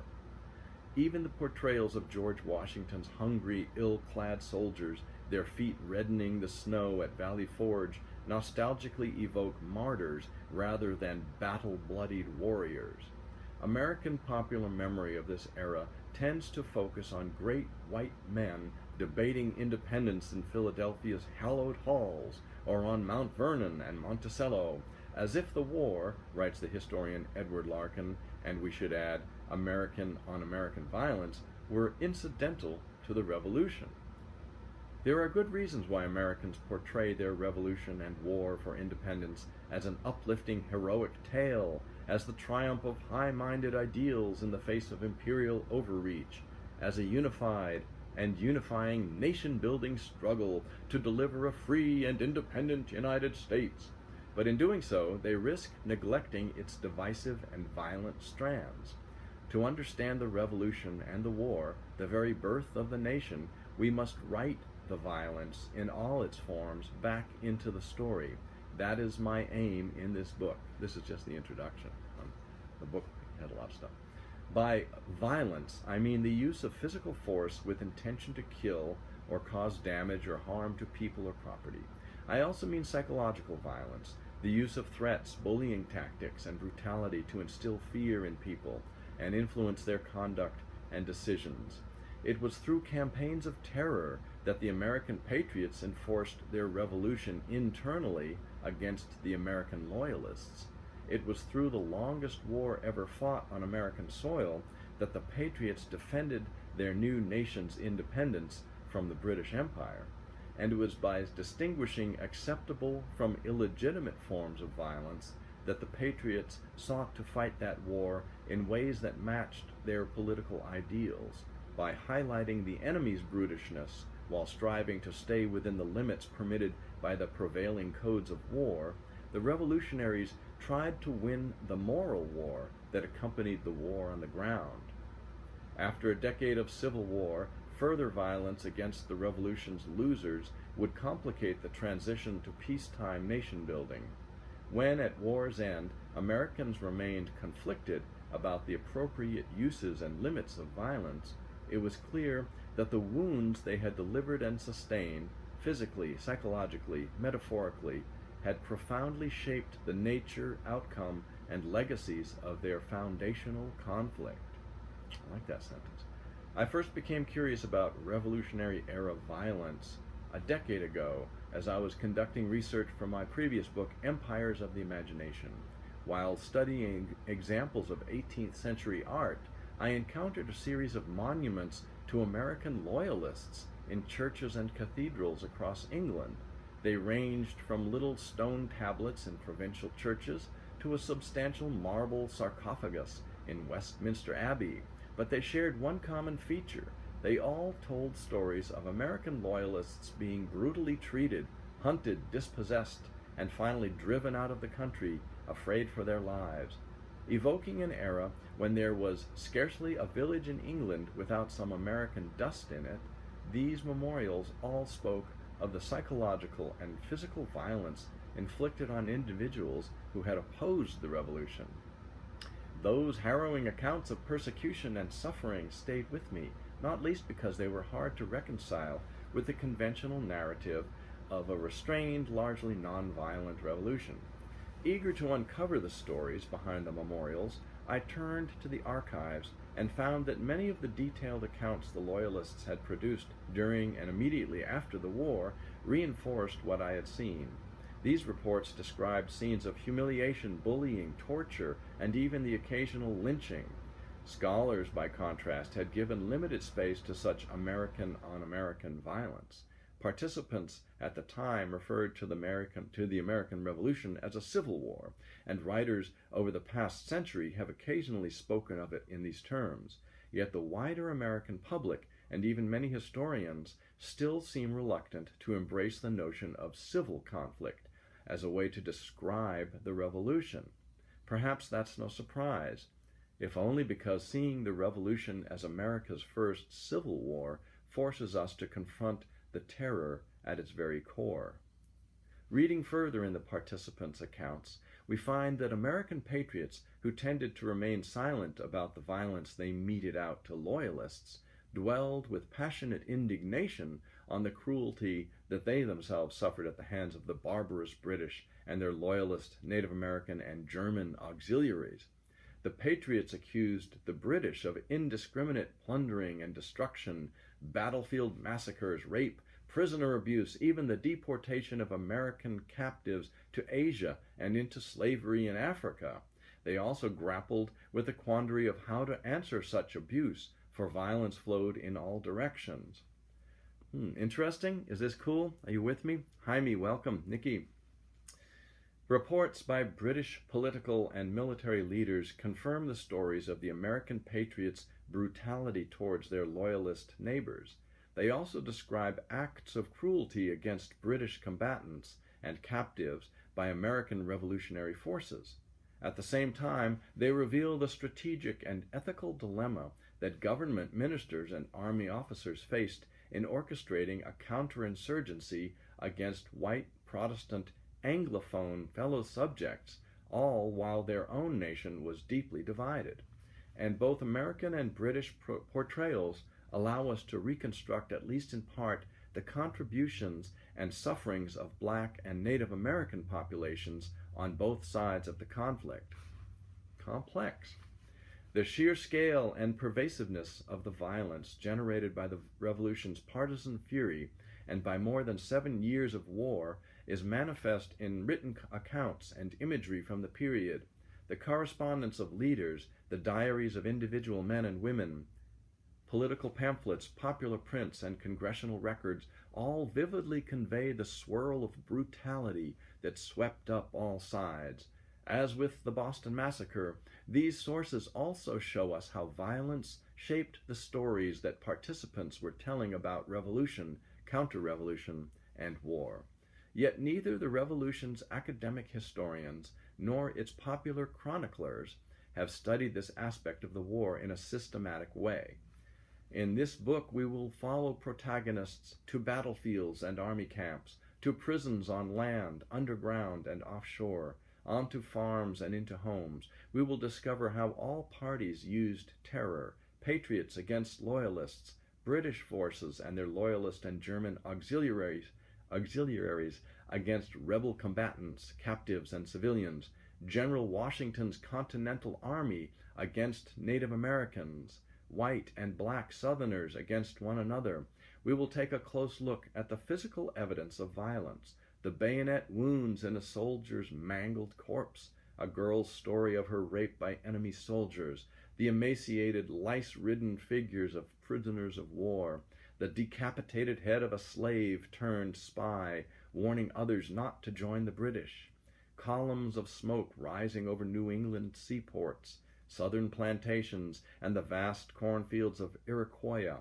Even the portrayals of George Washington's hungry, ill-clad soldiers, their feet reddening the snow at Valley Forge, nostalgically evoke martyrs rather than battle-bloodied warriors. American popular memory of this era tends to focus on great white men debating independence in Philadelphia's hallowed halls, or on Mount Vernon and Monticello, as if the war, writes the historian Edward Larkin, and we should add American on American violence, were incidental to the Revolution. There are good reasons why Americans portray their revolution and war for independence as an uplifting heroic tale, as the triumph of high-minded ideals in the face of imperial overreach, as a unified and unifying nation-building struggle to deliver a free and independent United States. But in doing so, they risk neglecting its divisive and violent strands. To understand the Revolution and the war, the very birth of the nation, we must write the violence in all its forms back into the story. That is my aim in this book. This is just the introduction. The book had a lot of stuff. By violence, I mean the use of physical force with intention to kill or cause damage or harm to people or property. I also mean psychological violence, the use of threats, bullying tactics, and brutality to instill fear in people and influence their conduct and decisions. It was through campaigns of terror that the American patriots enforced their revolution internally against the American loyalists. It was through the longest war ever fought on American soil that the patriots defended their new nation's independence from the British Empire. And it was by distinguishing acceptable from illegitimate forms of violence that the patriots sought to fight that war in ways that matched their political ideals, by highlighting the enemy's brutishness while striving to stay within the limits permitted by the prevailing codes of war. The revolutionaries tried to win the moral war that accompanied the war on the ground. After a decade of civil war, further violence against the revolution's losers would complicate the transition to peacetime nation building. When, at war's end, Americans remained conflicted about the appropriate uses and limits of violence, it was clear that the wounds they had delivered and sustained, physically, psychologically, metaphorically, had profoundly shaped the nature, outcome, and legacies of their foundational conflict. I like that sentence. I first became curious about Revolutionary Era violence a decade ago as I was conducting research for my previous book, Empires of the Imagination. While studying examples of 18th century art, I encountered a series of monuments to American loyalists in churches and cathedrals across England. They ranged from little stone tablets in provincial churches to a substantial marble sarcophagus in Westminster Abbey, but they shared one common feature. They all told stories of American loyalists being brutally treated, hunted, dispossessed, and finally driven out of the country, afraid for their lives. Evoking an era when there was scarcely a village in England without some American dust in it, these memorials all spoke of the psychological and physical violence inflicted on individuals who had opposed the revolution. Those harrowing accounts of persecution and suffering stayed with me, not least because they were hard to reconcile with the conventional narrative of a restrained, largely nonviolent revolution. Eager to uncover the stories behind the memorials, I turned to the archives and found that many of the detailed accounts the Loyalists had produced during and immediately after the war reinforced what I had seen. These reports described scenes of humiliation, bullying, torture, and even the occasional lynching. Scholars, by contrast, had given limited space to such American-on-American violence. Participants at the time referred to the American Revolution as a civil war, and writers over the past century have occasionally spoken of it in these terms. Yet the wider American public, and even many historians, still seem reluctant to embrace the notion of civil conflict as a way to describe the revolution. Perhaps that's no surprise, if only because seeing the revolution as America's first civil war forces us to confront the terror at its very core. Reading further in the participants' accounts, we find that American patriots who tended to remain silent about the violence they meted out to Loyalists dwelled with passionate indignation on the cruelty that they themselves suffered at the hands of the barbarous British and their Loyalist Native American and German auxiliaries. The patriots accused the British of indiscriminate plundering and destruction, battlefield massacres, rape, prisoner abuse, even the deportation of American captives to Asia and into slavery in Africa. They also grappled with the quandary of how to answer such abuse, for violence flowed in all directions. Interesting? Is this cool? Are you with me? Jaime, welcome. Nikki. Reports by British political and military leaders confirm the stories of the American patriots' brutality towards their Loyalist neighbors. They also describe acts of cruelty against British combatants and captives by American revolutionary forces. At the same time, they reveal the strategic and ethical dilemma that government ministers and army officers faced in orchestrating a counterinsurgency against white Protestant Anglophone fellow subjects, all while their own nation was deeply divided. And both American and British portrayals allow us to reconstruct, at least in part, the contributions and sufferings of Black and Native American populations on both sides of the conflict. Complex. The sheer scale and pervasiveness of the violence generated by the revolution's partisan fury and by more than 7 years of war is manifest in written accounts and imagery from the period. The correspondence of leaders, the diaries of individual men and women, political pamphlets, popular prints, and congressional records all vividly convey the swirl of brutality that swept up all sides. As with the Boston Massacre, these sources also show us how violence shaped the stories that participants were telling about revolution, counter-revolution, and war. Yet neither the revolution's academic historians nor its popular chroniclers have studied this aspect of the war in a systematic way. In this book, we will follow protagonists to battlefields and army camps, to prisons on land, underground, and offshore, onto farms and into homes. We will discover how all parties used terror, patriots against loyalists, British forces and their loyalist and German auxiliaries against rebel combatants, captives, and civilians, General Washington's Continental Army against Native Americans, white and black Southerners against one another. We will take a close look at the physical evidence of violence, the bayonet wounds in a soldier's mangled corpse, a girl's story of her rape by enemy soldiers, the emaciated, lice-ridden figures of prisoners of war, the decapitated head of a slave turned spy, warning others not to join the British, columns of smoke rising over New England seaports, southern plantations, and the vast cornfields of Iroquois.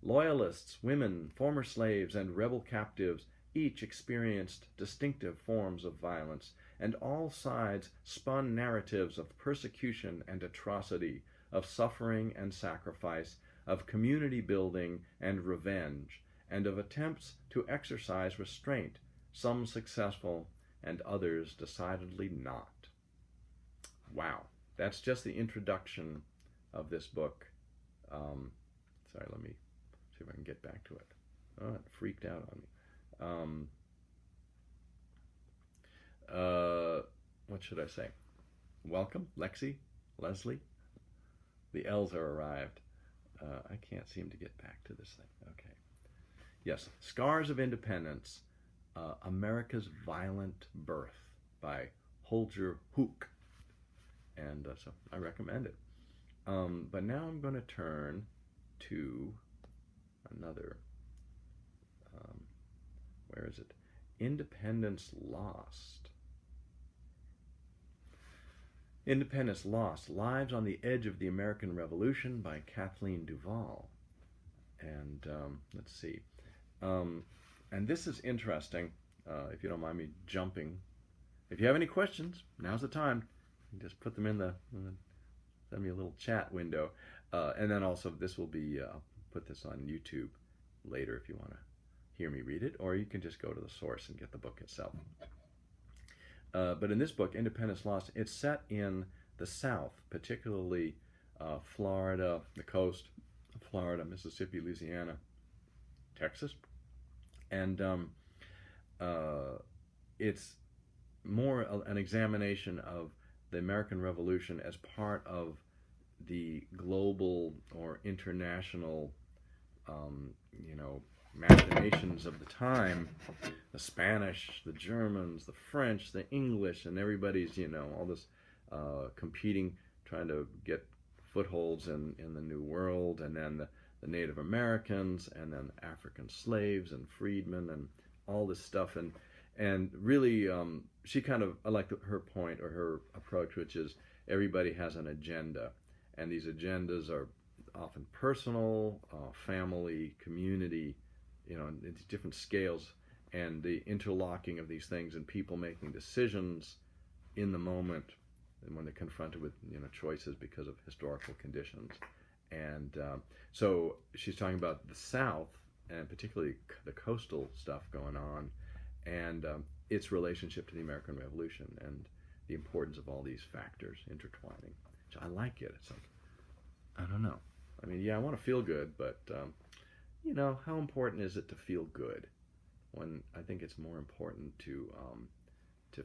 Loyalists, women, former slaves, and rebel captives each experienced distinctive forms of violence, and all sides spun narratives of persecution and atrocity, of suffering and sacrifice, of community building and revenge, and of attempts to exercise restraint, some successful and others decidedly not. Wow, that's just the introduction of this book. Sorry, let me see if I can get back to it. Oh, it freaked out on me. What should I say? Welcome, Lexi, Leslie. The L's are arrived. I can't seem to get back to this thing. Okay. Yes, Scars of Independence, America's Violent Birth by Holger Hoock. And so I recommend it. But now I'm going to turn to another, where is it? Independence Lost. Independence Lost, Lives on the Edge of the American Revolution by Kathleen DuVal. And let's see. And this is interesting, if you don't mind me jumping. If you have any questions, now's the time. You just put them in the send me a little chat window. And then also this will be, I'll put this on YouTube later if you want to hear me read it, or you can just go to the source and get the book itself. But in this book, Independence Lost, it's set in the South, particularly Florida, the coast, Florida, Mississippi, Louisiana, Texas. And it's more an examination of the American Revolution as part of the global or international, machinations of the time, the Spanish, the Germans, the French, the English, and everybody's, all this competing, trying to get footholds in the New World, and then the Native Americans, and then African slaves and freedmen, and all this stuff. And really, she kind of, I like her point or her approach, which is everybody has an agenda, and these agendas are often personal, family, community, it's different scales, and the interlocking of these things and people making decisions in the moment and when they're confronted with choices because of historical conditions. And so she's talking about the South, and particularly the coastal stuff going on, and its relationship to the American Revolution and the importance of all these factors intertwining. So I like it. It's like, I don't know. I mean, yeah, I want to feel good, but how important is it to feel good? When I think it's more important to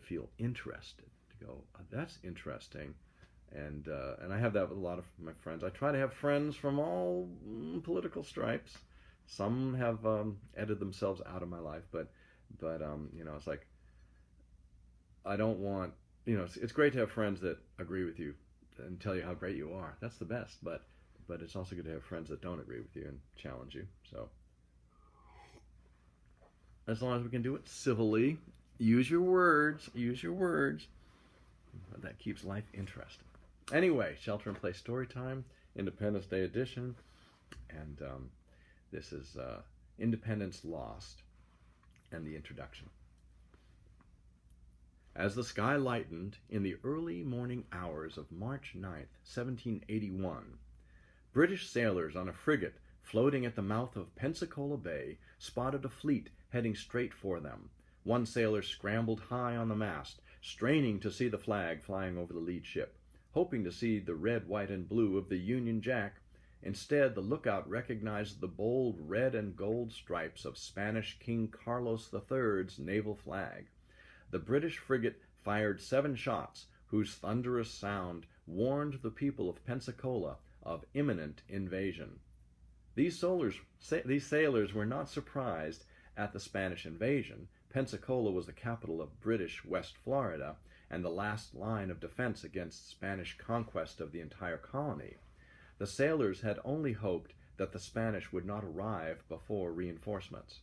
feel interested, to go, oh, that's interesting, and I have that with a lot of my friends. I try to have friends from all political stripes. Some have edited themselves out of my life, but it's like I don't want it's great to have friends that agree with you and tell you how great you are. That's the best, but it's also good to have friends that don't agree with you and challenge you. So as long as we can do it civilly, use your words, that keeps life interesting. Anyway, Shelter in Place Storytime, Independence Day edition, and this is Independence Lost, and the introduction. As the sky lightened in the early morning hours of March 9th, 1781, British sailors on a frigate floating at the mouth of Pensacola Bay spotted a fleet heading straight for them. One sailor scrambled high on the mast, straining to see the flag flying over the lead ship, hoping to see the red, white, and blue of the Union Jack. Instead, the lookout recognized the bold red and gold stripes of Spanish King Carlos III's naval flag. The British frigate fired 7 shots, whose thunderous sound warned the people of Pensacola of imminent invasion. These sailors were not surprised at the Spanish invasion, Pensacola was the capital of British West Florida and the last line of defense against Spanish conquest of the entire colony. The sailors had only hoped that the Spanish would not arrive before reinforcements.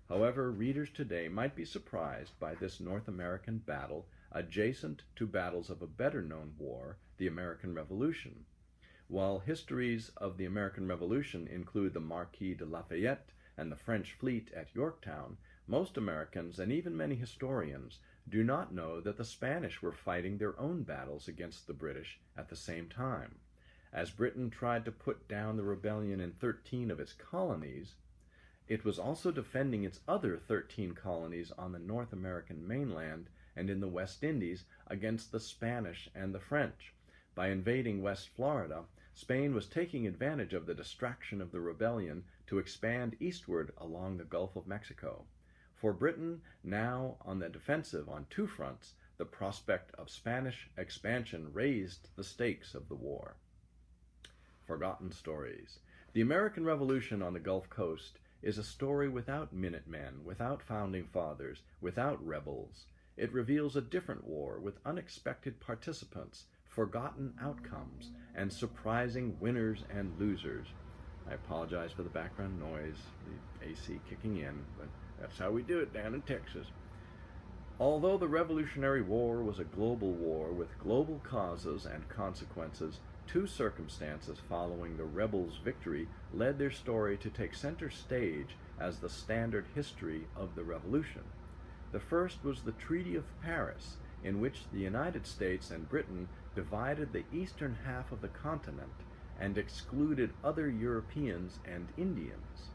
However, readers today might be surprised by this North American battle adjacent to battles of a better-known war, the American Revolution. While histories of the American Revolution include the Marquis de Lafayette and the French fleet at Yorktown, most Americans, and even many historians, do not know that the Spanish were fighting their own battles against the British at the same time. As Britain tried to put down the rebellion in 13 of its colonies, it was also defending its other 13 colonies on the North American mainland and in the West Indies against the Spanish and the French. By invading West Florida, Spain was taking advantage of the distraction of the rebellion to expand eastward along the Gulf of Mexico. For Britain, now on the defensive on two fronts, the prospect of Spanish expansion raised the stakes of the war. Forgotten stories. The American Revolution on the Gulf Coast is a story without Minutemen, without Founding Fathers, without rebels. It reveals a different war with unexpected participants, forgotten outcomes, and surprising winners and losers. I apologize for the background noise, the AC kicking in, but that's how we do it down in Texas. Although the Revolutionary War was a global war with global causes and consequences, two circumstances following the rebels' victory led their story to take center stage as the standard history of the Revolution. The first was the Treaty of Paris, in which the United States and Britain divided the eastern half of the continent and excluded other Europeans and Indians.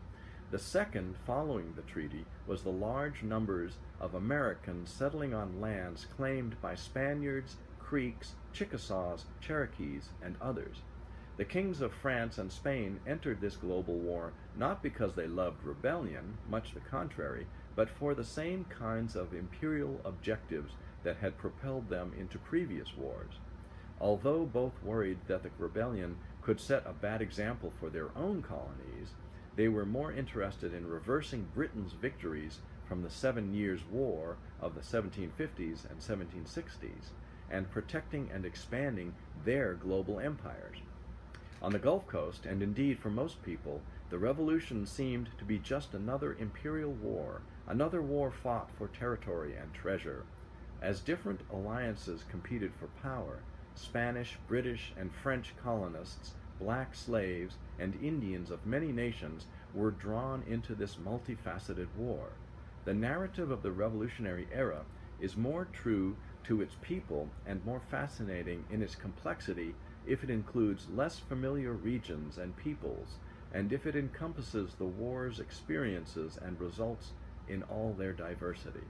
The second, following the treaty, was the large numbers of Americans settling on lands claimed by Spaniards, Creeks, Chickasaws, Cherokees, and others. The kings of France and Spain entered this global war not because they loved rebellion, much the contrary, but for the same kinds of imperial objectives that had propelled them into previous wars. Although both worried that the rebellion could set a bad example for their own colonies, they were more interested in reversing Britain's victories from the 7 Years' War of the 1750s and 1760s, and protecting and expanding their global empires. On the Gulf Coast, and indeed for most people, the Revolution seemed to be just another imperial war, another war fought for territory and treasure. As different alliances competed for power, Spanish, British, and French colonists, black slaves, and Indians of many nations were drawn into this multifaceted war. The narrative of the Revolutionary era is more true to its people and more fascinating in its complexity if it includes less familiar regions and peoples, and if it encompasses the war's experiences and results in all their diversity.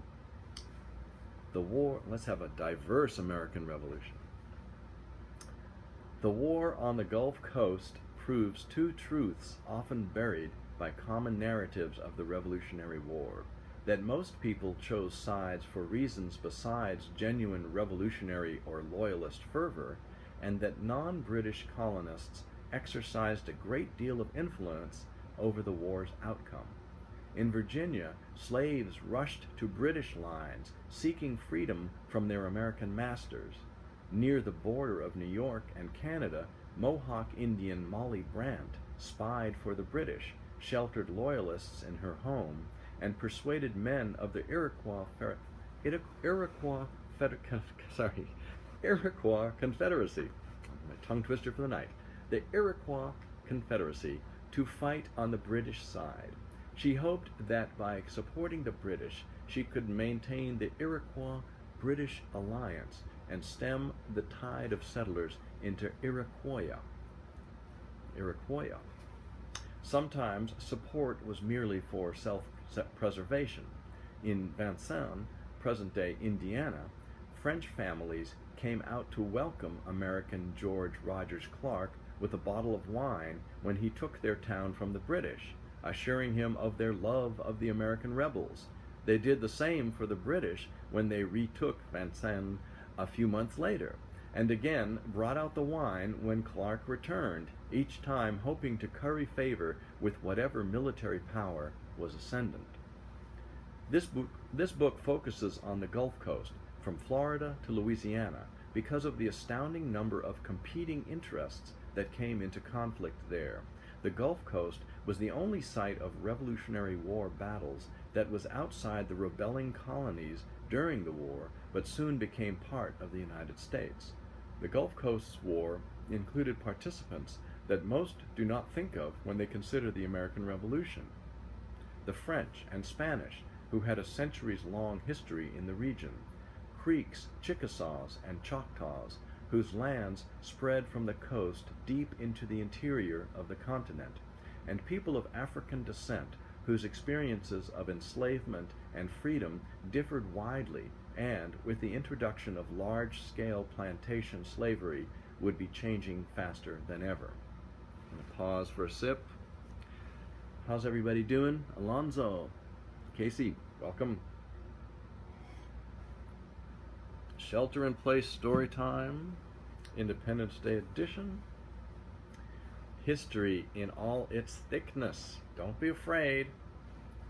Let's have a diverse American Revolution. The war on the Gulf Coast proves two truths often buried by common narratives of the Revolutionary War: that most people chose sides for reasons besides genuine revolutionary or loyalist fervor, and that non-British colonists exercised a great deal of influence over the war's outcome. In Virginia, slaves rushed to British lines, seeking freedom from their American masters. Near the border of New York and Canada, Mohawk Indian Molly Brant spied for the British, sheltered loyalists in her home, and persuaded men of the Iroquois Confederacy, my tongue twister for the night, the Iroquois Confederacy, to fight on the British side. She hoped that by supporting the British, she could maintain the Iroquois-British alliance and stem the tide of settlers into Iroquois. Sometimes support was merely for self-preservation. In Vincennes, present-day Indiana, French families came out to welcome American George Rogers Clark with a bottle of wine when he took their town from the British, assuring him of their love of the American rebels. They did the same for the British when they retook Vincennes a few months later, and again brought out the wine when Clark returned, each time hoping to curry favor with whatever military power was ascendant. This book focuses on the Gulf Coast, from Florida to Louisiana, because of the astounding number of competing interests that came into conflict there. The Gulf Coast was the only site of Revolutionary War battles that was outside the rebelling colonies during the war, but soon became part of the United States. The Gulf Coast's war included participants that most do not think of when they consider the American Revolution. The French and Spanish, who had a centuries-long history in the region, Creeks, Chickasaws, and Choctaws, whose lands spread from the coast deep into the interior of the continent, and people of African descent whose experiences of enslavement and freedom differed widely and, with the introduction of large-scale plantation slavery, would be changing faster than ever. I'm going to pause for a sip. How's everybody doing? Alonzo, Casey, welcome. Shelter-in-Place Storytime, Independence Day edition. History in all its thickness. Don't be afraid.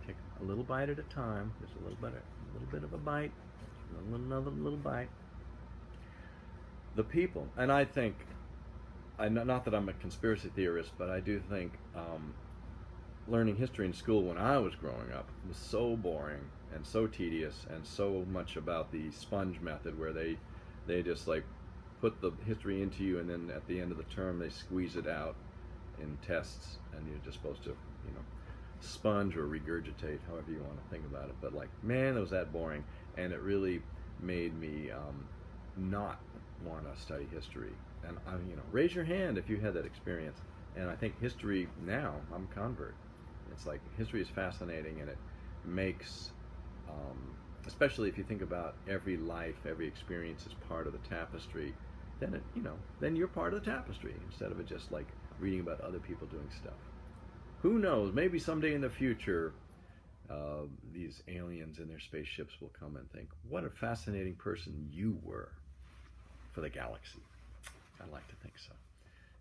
Take a little bite at a time. Just a little bit of a bite. Another little bite. The people, and I think, not that I'm a conspiracy theorist, but I do think learning history in school when I was growing up was so boring and so tedious and so much about the sponge method, where they just like put the history into you, and then at the end of the term they squeeze it out in tests, and you're just supposed to, sponge or regurgitate, however you want to think about it. But like, man, it was that boring, and it really made me not want to study history. And raise your hand if you had that experience. And I think history now, I'm a convert. It's like history is fascinating, and it makes, especially if you think about every life, every experience is part of the tapestry. Then then you're part of the tapestry instead of it just like reading about other people doing stuff. Who knows? Maybe someday in the future, these aliens in their spaceships will come and think, what a fascinating person you were for the galaxy. I'd like to think so.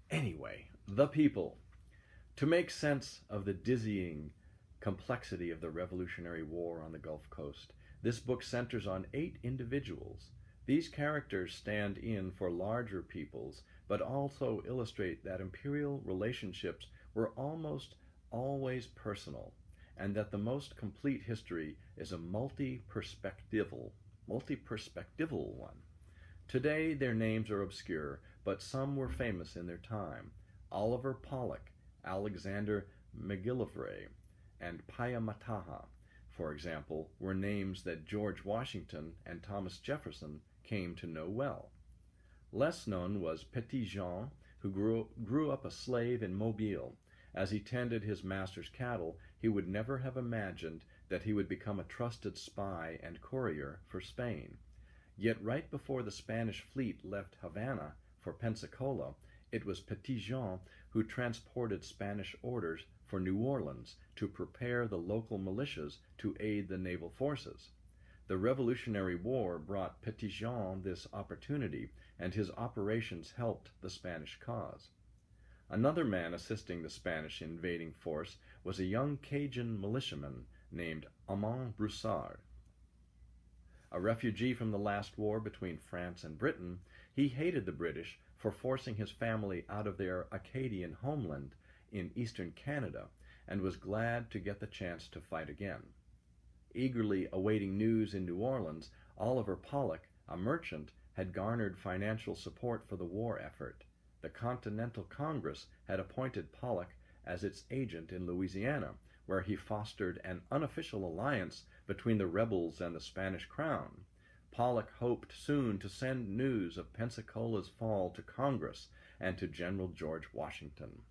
Anyway, the people. To make sense of the dizzying complexity of the Revolutionary War on the Gulf Coast, this book centers on 8 individuals. These characters stand in for larger peoples, but also illustrate that imperial relationships were almost always personal, and that the most complete history is a multi-perspectival one. Today their names are obscure, but some were famous in their time. Oliver Pollock, Alexander McGillivray, and Pyamataha, for example, were names that George Washington and Thomas Jefferson came to know well. Less known was Petit Jean, who grew up a slave in Mobile. As he tended his master's cattle, he would never have imagined that he would become a trusted spy and courier for Spain. Yet right before the Spanish fleet left Havana for Pensacola, it was Petit Jean who transported Spanish orders for New Orleans to prepare the local militias to aid the naval forces. The Revolutionary War brought Petit Jean this opportunity, and his operations helped the Spanish cause. Another man assisting the Spanish invading force was a young Cajun militiaman named Armand Broussard. A refugee from the last war between France and Britain, he hated the British for forcing his family out of their Acadian homeland in eastern Canada, and was glad to get the chance to fight again. Eagerly awaiting news in New Orleans, Oliver Pollock, a merchant, had garnered financial support for the war effort. The Continental Congress had appointed Pollock as its agent in Louisiana, where he fostered an unofficial alliance between the rebels and the Spanish crown. Pollock hoped soon to send news of Pensacola's fall to Congress and to General George Washington.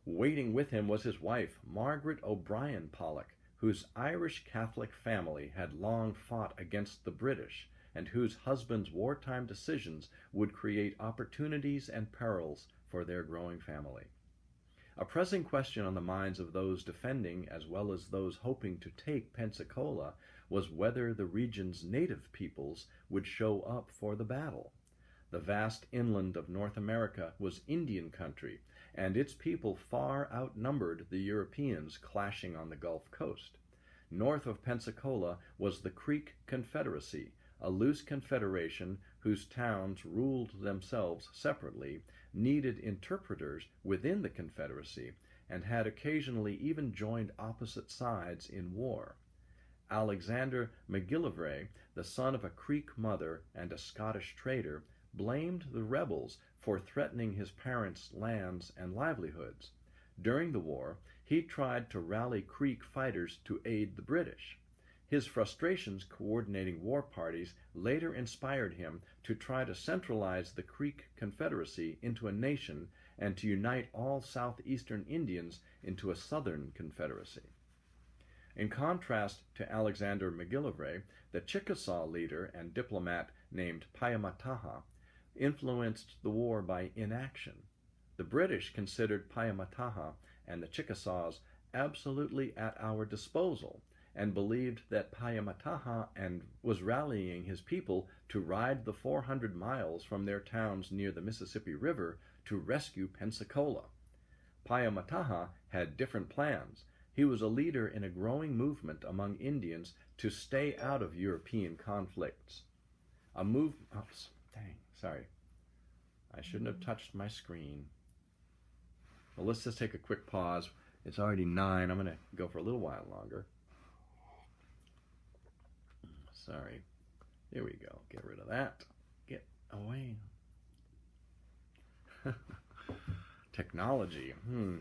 Waiting with him was his wife, Margaret O'Brien Pollock, whose Irish Catholic family had long fought against the British, and whose husband's wartime decisions would create opportunities and perils for their growing family. A pressing question on the minds of those defending as well as those hoping to take Pensacola was whether the region's native peoples would show up for the battle. The vast inland of North America was Indian country, and its people far outnumbered the Europeans clashing on the Gulf Coast. North of Pensacola was the Creek Confederacy, a loose confederation whose towns ruled themselves separately, needed interpreters within the Confederacy, and had occasionally even joined opposite sides in war. Alexander MacGillivray, the son of a Creek mother and a Scottish trader, blamed the rebels for threatening his parents' lands and livelihoods. During the war, he tried to rally Creek fighters to aid the British. His frustrations coordinating war parties later inspired him to try to centralize the Creek Confederacy into a nation and to unite all southeastern Indians into a Southern Confederacy. In contrast to Alexander MacGillivray, the Chickasaw leader and diplomat named Pyamataha influenced the war by inaction. The British considered Pyamataha and the Chickasaws absolutely at our disposal and believed that Pyamataha was rallying his people to ride the 400 miles from their towns near the Mississippi River to rescue Pensacola. Pyamataha had different plans. He was a leader in a growing movement among Indians to stay out of European conflicts. I shouldn't have touched my screen. Well, let's just take a quick pause. It's already 9. I'm going to go for a little while longer. Sorry. There we go. Get rid of that. Get away. Technology.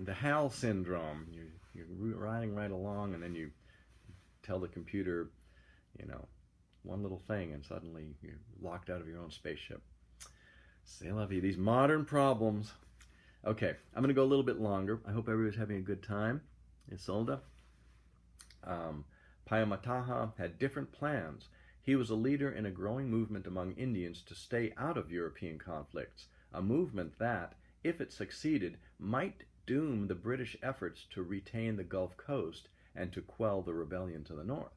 The HAL syndrome. You're riding right along, and then you tell the computer, one little thing, and suddenly you're locked out of your own spaceship. C'est la vie. These modern problems. Okay, I'm going to go a little bit longer. I hope everybody's having a good time. Isolde. Pyamataha had different plans. He was a leader in a growing movement among Indians to stay out of European conflicts, a movement that, if it succeeded, might doom the British efforts to retain the Gulf Coast and to quell the rebellion to the north.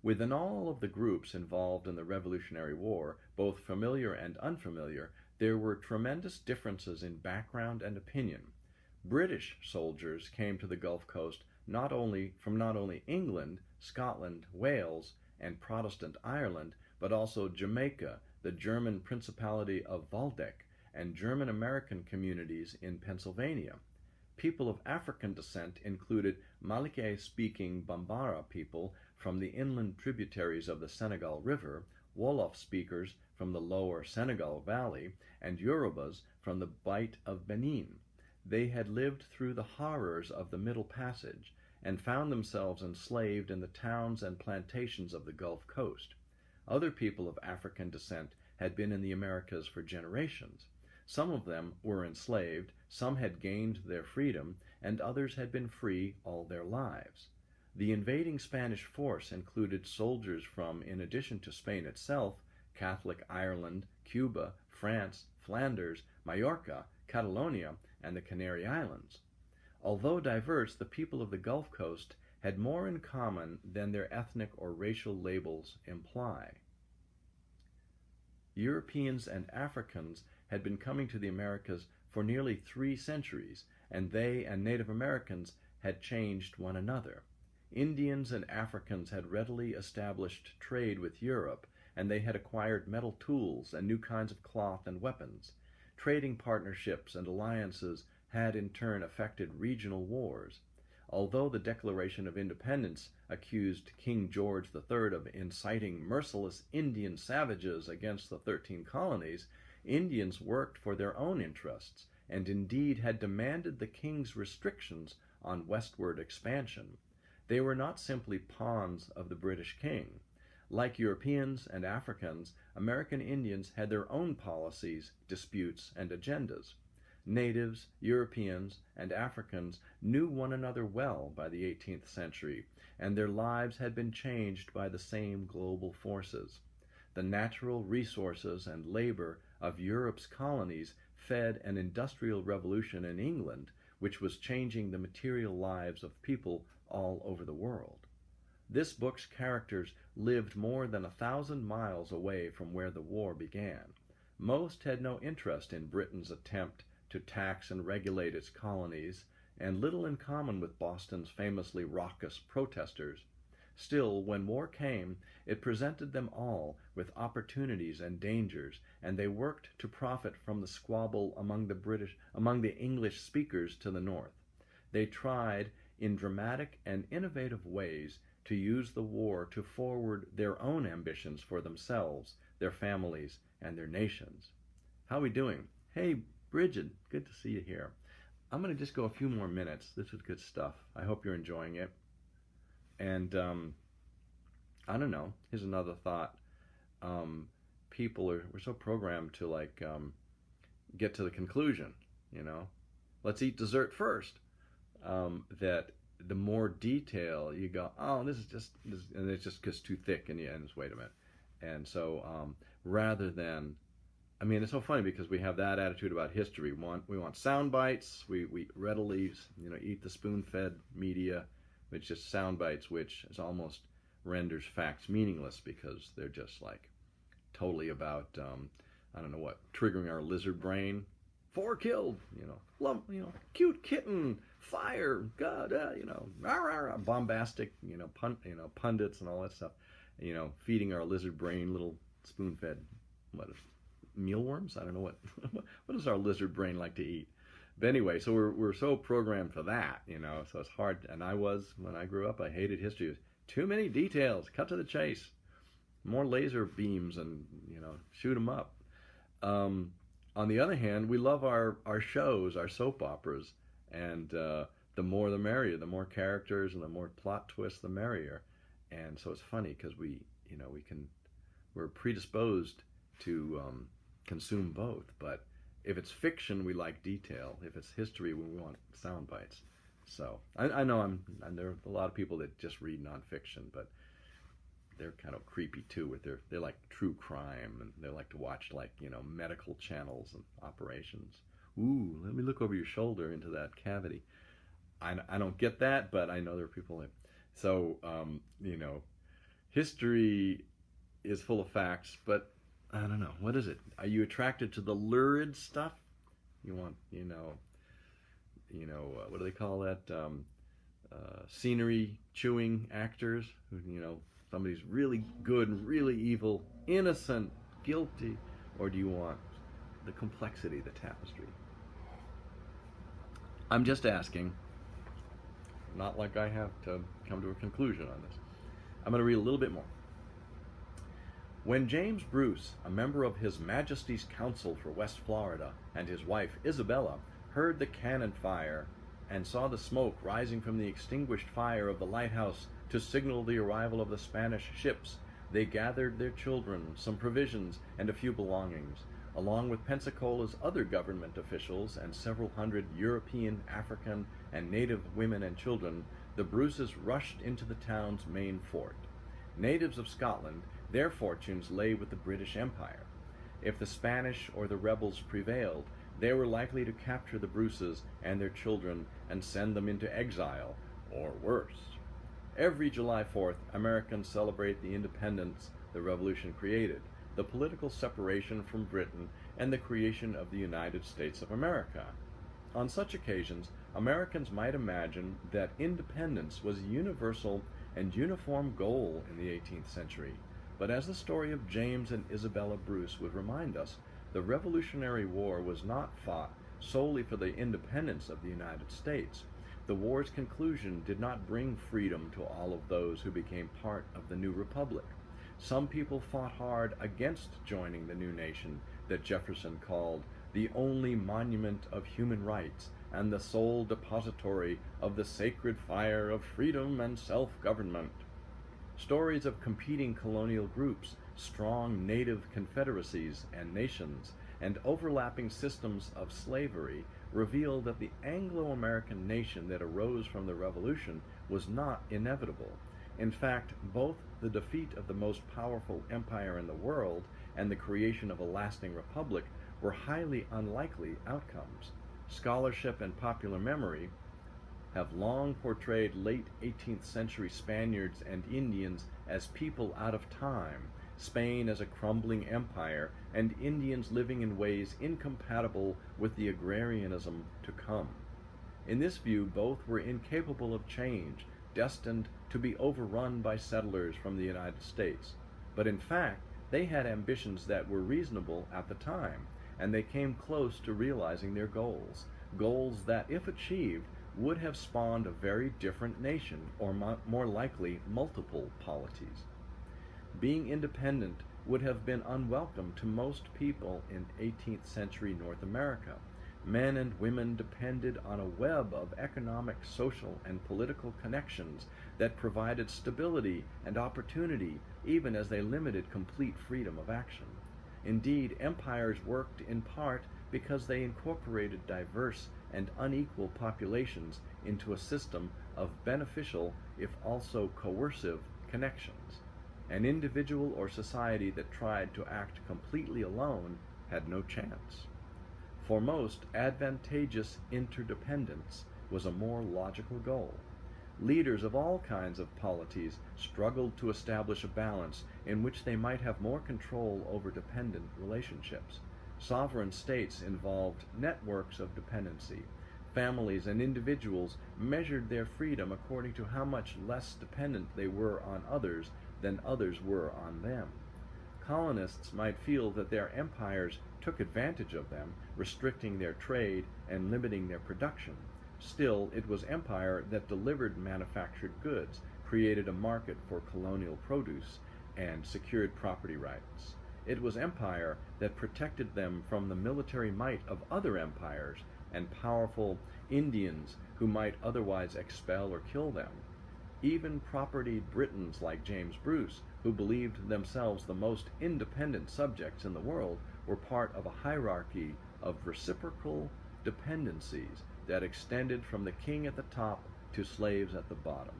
Within all of the groups involved in the Revolutionary War, both familiar and unfamiliar, there were tremendous differences in background and opinion. British soldiers came to the Gulf Coast from not only England, Scotland, Wales, and Protestant Ireland, but also Jamaica, the German Principality of Waldeck, and German-American communities in Pennsylvania. People of African descent included Malike-speaking Bambara people from the inland tributaries of the Senegal River, Wolof speakers from the lower Senegal Valley, and Yorubas from the Bight of Benin. They had lived through the horrors of the Middle Passage and found themselves enslaved in the towns and plantations of the Gulf Coast. Other people of African descent had been in the Americas for generations. Some of them were enslaved, some had gained their freedom, and others had been free all their lives. The invading Spanish force included soldiers from, in addition to Spain itself, Catholic Ireland, Cuba, France, Flanders, Majorca, Catalonia, and the Canary Islands. Although diverse, the people of the Gulf Coast had more in common than their ethnic or racial labels imply. Europeans and Africans had been coming to the Americas for nearly 3 centuries, and they and Native Americans had changed one another. Indians and Africans had readily established trade with Europe, and they had acquired metal tools and new kinds of cloth and weapons. Trading partnerships and alliances had in turn affected regional wars. Although the Declaration of Independence accused King George III of inciting merciless Indian savages against the 13 colonies, Indians worked for their own interests and indeed had demanded the king's restrictions on westward expansion. They were not simply pawns of the British king. Like Europeans and Africans, American Indians had their own policies, disputes, and agendas. Natives, Europeans, and Africans knew one another well by the 18th century, and their lives had been changed by the same global forces. The natural resources and labor of Europe's colonies fed an industrial revolution in England, which was changing the material lives of people all over the world. This book's characters lived more than 1,000 miles away from where the war began. Most had no interest in Britain's attempt to tax and regulate its colonies, and little in common with Boston's famously raucous protesters. Still, when war came, it presented them all with opportunities and dangers, and they worked to profit from the squabble among the English speakers to the north. They tried, in dramatic and innovative ways, to use the war to forward their own ambitions for themselves, their families, and their nations. How are we doing? Hey, Bridget, good to see you here. I'm going to just go a few more minutes. This is good stuff. I hope you're enjoying it. And I don't know. Here's another thought. We're so programmed to get to the conclusion. Let's eat dessert first. That the more detail you go, oh, this is just, and it just gets too thick, and you end, wait a minute. And so rather than, it's so funny because we have that attitude about history. We want sound bites. We readily, eat the spoon-fed media. It's just sound bites, which is almost renders facts meaningless because they're just totally about, triggering our lizard brain. 4 killed, lump, cute kitten, fire, God, rah, rah, rah, bombastic, pundits and all that stuff, feeding our lizard brain little spoon-fed, mealworms? I don't know what does our lizard brain like to eat? But anyway, so we're so programmed for that, so it's hard. And when I grew up, I hated history. It was too many details, cut to the chase, more laser beams, and shoot them up. On the other hand, we love our shows, our soap operas, and the more the merrier. The more characters and the more plot twists, the merrier. And so it's funny because we're predisposed to consume both. But if it's fiction, we like detail. If it's history, we want sound bites. So I know and there are a lot of people that just read nonfiction, but they're kind of creepy too. They like true crime, and they like to watch medical channels and operations. Ooh, let me look over your shoulder into that cavity. I don't get that, but I know there are people that. So history is full of facts, but I don't know. What is it? Are you attracted to the lurid stuff? You want what do they call that? Scenery chewing actors who somebody's really good and really evil, innocent, guilty, or do you want the complexity, the tapestry? I'm just asking, not like I have to come to a conclusion on this. I'm going to read a little bit more. When James Bruce, a member of His Majesty's Council for West Florida, and his wife Isabella heard the cannon fire and saw the smoke rising from the extinguished fire of the lighthouse to signal the arrival of the Spanish ships, they gathered their children, some provisions, and a few belongings. Along with Pensacola's other government officials and several hundred European, African, and native women and children, the Bruces rushed into the town's main fort. Natives of Scotland, their fortunes lay with the British Empire. If the Spanish or the rebels prevailed, they were likely to capture the Bruces and their children and send them into exile, or worse. Every July 4th, Americans celebrate the independence the Revolution created, the political separation from Britain, and the creation of the United States of America. On such occasions, Americans might imagine that independence was a universal and uniform goal in the 18th century. But as the story of James and Isabella Bruce would remind us, the Revolutionary War was not fought solely for the independence of the United States. The war's conclusion did not bring freedom to all of those who became part of the new republic. Some people fought hard against joining the new nation that Jefferson called the only monument of human rights and the sole depository of the sacred fire of freedom and self-government. Stories of competing colonial groups, strong native confederacies and nations, and overlapping systems of slavery reveal that the Anglo-American nation that arose from the Revolution was not inevitable. In fact, both the defeat of the most powerful empire in the world and the creation of a lasting republic were highly unlikely outcomes. Scholarship and popular memory have long portrayed late 18th century Spaniards and Indians as people out of time, Spain as a crumbling empire, and Indians living in ways incompatible with the agrarianism to come. In this view, both were incapable of change, destined to be overrun by settlers from the United States. But in fact, they had ambitions that were reasonable at the time, and they came close to realizing their goals, goals that, if achieved, would have spawned a very different nation, or more likely multiple polities. Being independent would have been unwelcome to most people in 18th century North America. Men and women depended on a web of economic, social, and political connections that provided stability and opportunity, even as they limited complete freedom of action. Indeed, empires worked in part because they incorporated diverse and unequal populations into a system of beneficial, if also coercive, connections. An individual or society that tried to act completely alone had no chance. For most, advantageous interdependence was a more logical goal. Leaders of all kinds of polities struggled to establish a balance in which they might have more control over dependent relationships. Sovereign states involved networks of dependency. Families and individuals measured their freedom according to how much less dependent they were on others than others were on them. Colonists might feel that their empires took advantage of them, restricting their trade and limiting their production. Still, it was empire that delivered manufactured goods, created a market for colonial produce, and secured property rights. It was empire that protected them from the military might of other empires and powerful Indians who might otherwise expel or kill them. Even propertied Britons like James Bruce, who believed themselves the most independent subjects in the world, were part of a hierarchy of reciprocal dependencies that extended from the king at the top to slaves at the bottom.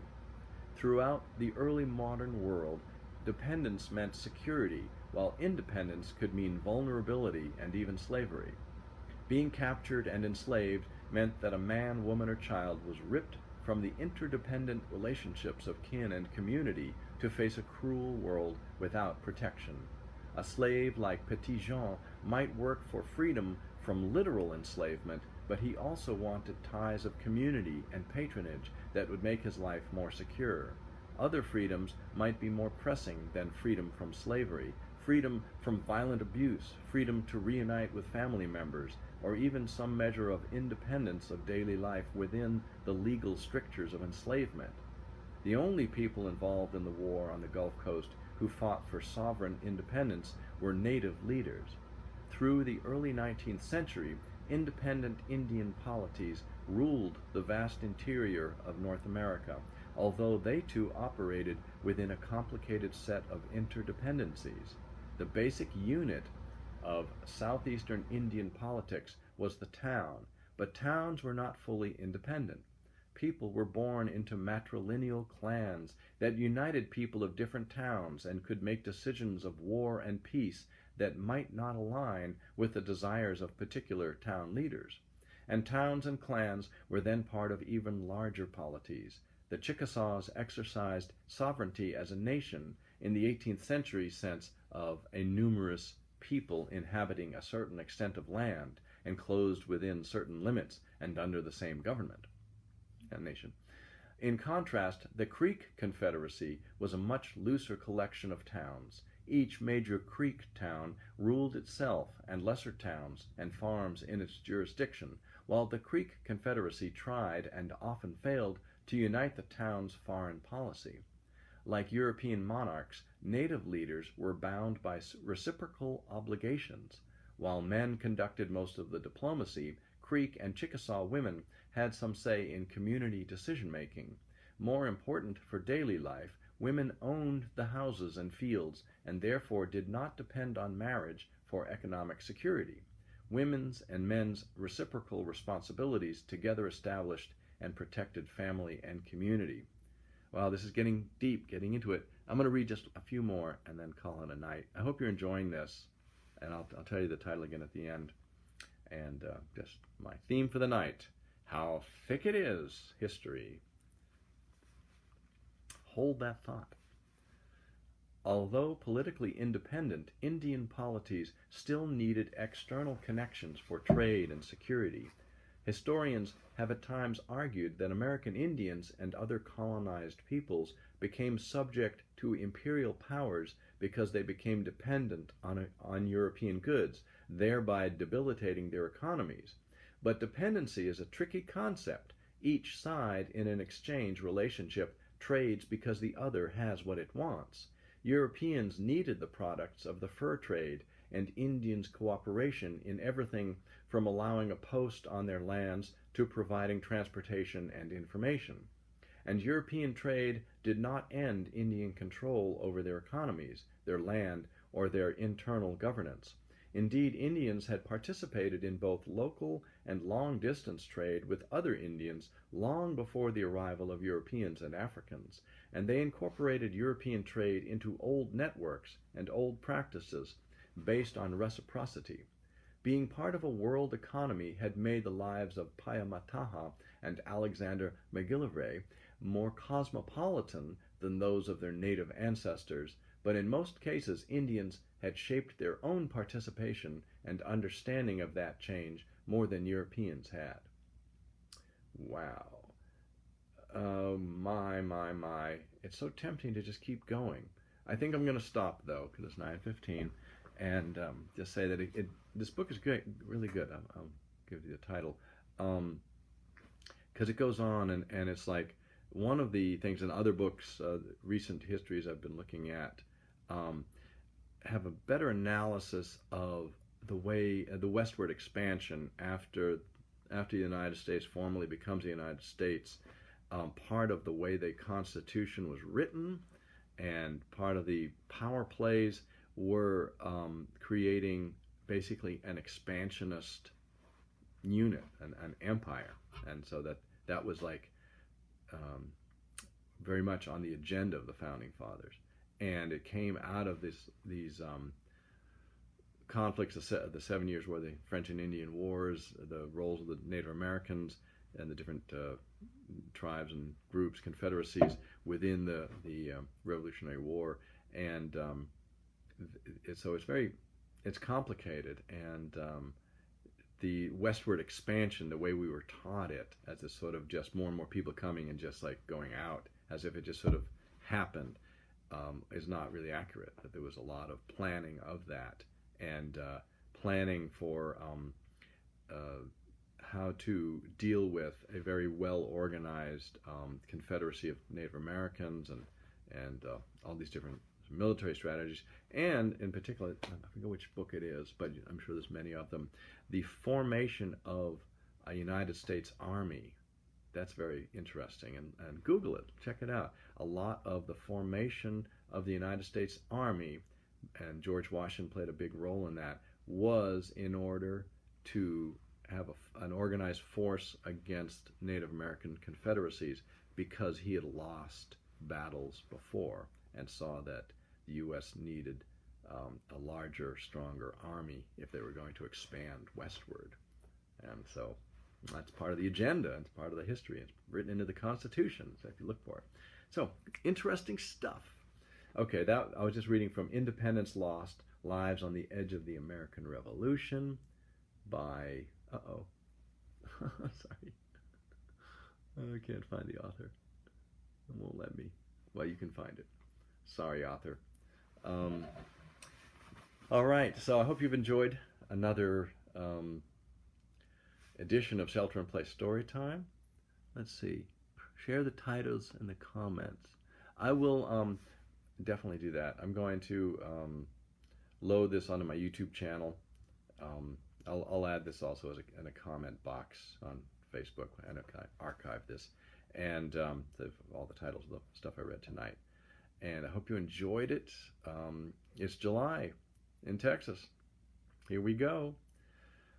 Throughout the early modern world, dependence meant security, while independence could mean vulnerability and even slavery. Being captured and enslaved meant that a man, woman, or child was ripped from the interdependent relationships of kin and community to face a cruel world without protection. A slave like Petit Jean might work for freedom from literal enslavement, but he also wanted ties of community and patronage that would make his life more secure. Other freedoms might be more pressing than freedom from slavery, freedom from violent abuse, freedom to reunite with family members, or even some measure of independence of daily life within the legal strictures of enslavement. The only people involved in the war on the Gulf Coast who fought for sovereign independence were native leaders. Through the early 19th century, independent Indian polities ruled the vast interior of North America, although they too operated within a complicated set of interdependencies. The basic unit of southeastern Indian politics was the town, but towns were not fully independent. People were born into matrilineal clans that united people of different towns and could make decisions of war and peace that might not align with the desires of particular town leaders. And towns and clans were then part of even larger polities. The Chickasaws exercised sovereignty as a nation in the 18th century sense of a numerous people inhabiting a certain extent of land, enclosed within certain limits and under the same government and nation. In contrast, the Creek Confederacy was a much looser collection of towns. Each major Creek town ruled itself and lesser towns and farms in its jurisdiction, while the Creek Confederacy tried and often failed to unite the town's foreign policy. Like European monarchs, native leaders were bound by reciprocal obligations. While men conducted most of the diplomacy, Creek and Chickasaw women had some say in community decision-making. More important for daily life, women owned the houses and fields and therefore did not depend on marriage for economic security. Women's and men's reciprocal responsibilities together established and protected family and community. Wow, this is getting deep, getting into it. I'm going to read just a few more and then call it a night. I hope you're enjoying this, and I'll tell you the title again at the end. And just my theme for the night, How Thick It Is, History. Hold that thought. Although politically independent, Indian polities still needed external connections for trade and security. Historians have at times argued that American Indians and other colonized peoples became subject to imperial powers because they became dependent on European goods, thereby debilitating their economies. But dependency is a tricky concept. Each side in an exchange relationship trades because the other has what it wants. Europeans needed the products of the fur trade and Indians' cooperation in everything from allowing a post on their lands to providing transportation and information. And European trade did not end Indian control over their economies, their land, or their internal governance. Indeed, Indians had participated in both local and long-distance trade with other Indians long before the arrival of Europeans and Africans, and they incorporated European trade into old networks and old practices based on reciprocity. Being part of a world economy had made the lives of Payamataha and Alexander MacGillivray more cosmopolitan than those of their native ancestors, but in most cases Indians had shaped their own participation and understanding of that change more than Europeans had. Wow. My. It's so tempting to just keep going. I think I'm going to stop, though, because it's 9:15, and just say that this book is great, really good. I'll give you the title. Because it goes on, and it's like one of the things in other books, recent histories I've been looking at, have a better analysis of the way the westward expansion after the United States formally becomes the United States. Part of the way the Constitution was written and part of the power plays were creating basically an expansionist unit, an empire, and so that was like very much on the agenda of the Founding Fathers. And it came out of these conflicts, the 7 Years' War, the French and Indian Wars, the roles of the Native Americans and the different tribes and groups, confederacies within the Revolutionary War, and so it's complicated, and the westward expansion, the way we were taught it, as this sort of just more and more people coming and just like going out, as if it just sort of happened. Is not really accurate. That there was a lot of planning of that, and planning for how to deal with a very well organized confederacy of Native Americans and all these different military strategies, and in particular, I forget which book it is, but I'm sure there's many of them, the formation of a United States Army. That's very interesting, and Google it, check it out. A lot of the formation of the United States Army, and George Washington played a big role in that, was in order to have an organized force against Native American confederacies, because he had lost battles before and saw that the U.S. needed a larger, stronger army if they were going to expand westward. And so that's part of the agenda. It's part of the history. It's written into the Constitution, so if you look for it. So, interesting stuff. Okay, that I was just reading from Independence Lost, Lives on the Edge of the American Revolution by... Sorry. I can't find the author. It won't let me. Well, you can find it. Sorry, author. All right, so I hope you've enjoyed another edition of Shelter in Place Storytime. Let's see. Share the titles in the comments. I will definitely do that. I'm going to load this onto my YouTube channel. I'll add this also as in a comment box on Facebook and archive this, and all the titles of the stuff I read tonight. And I hope you enjoyed it. It's July in Texas. Here we go.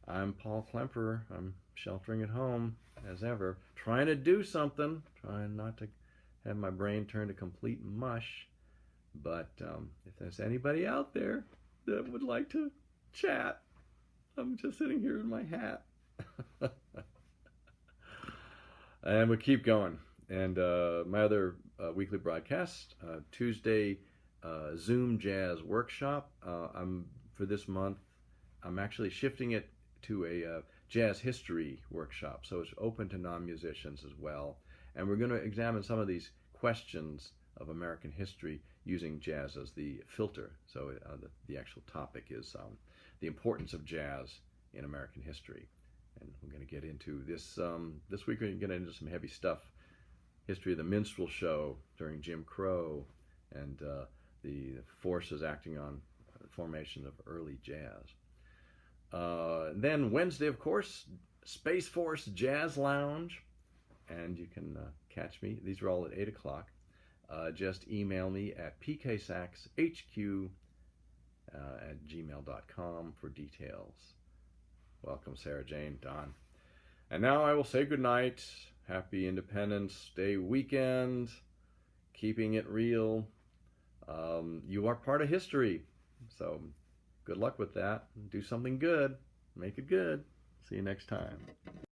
I'm Paul Klemperer. I'm sheltering at home, as ever, trying to do something, trying not to have my brain turn to complete mush. But if there's anybody out there that would like to chat, I'm just sitting here in my hat. And we'll keep going. And my other weekly broadcast, Tuesday Zoom Jazz Workshop. For this month, I'm actually shifting it to a jazz history workshop, so it's open to non-musicians as well. And we're going to examine some of these questions of American history using jazz as the filter. So the actual topic is the importance of jazz in American history. And we're going to get into this. This week we're going to get into some heavy stuff. History of the minstrel show during Jim Crow, and the forces acting on the formation of early jazz. Then Wednesday, of course, Space Force Jazz Lounge. And you can catch me. These are all at 8 o'clock. Just email me at pksaxhq@gmail.com for details. Welcome, Sarah Jane, Don. And now I will say goodnight. Happy Independence Day weekend. Keeping it real. You are part of history. So good luck with that. Do something good. Make it good. See you next time.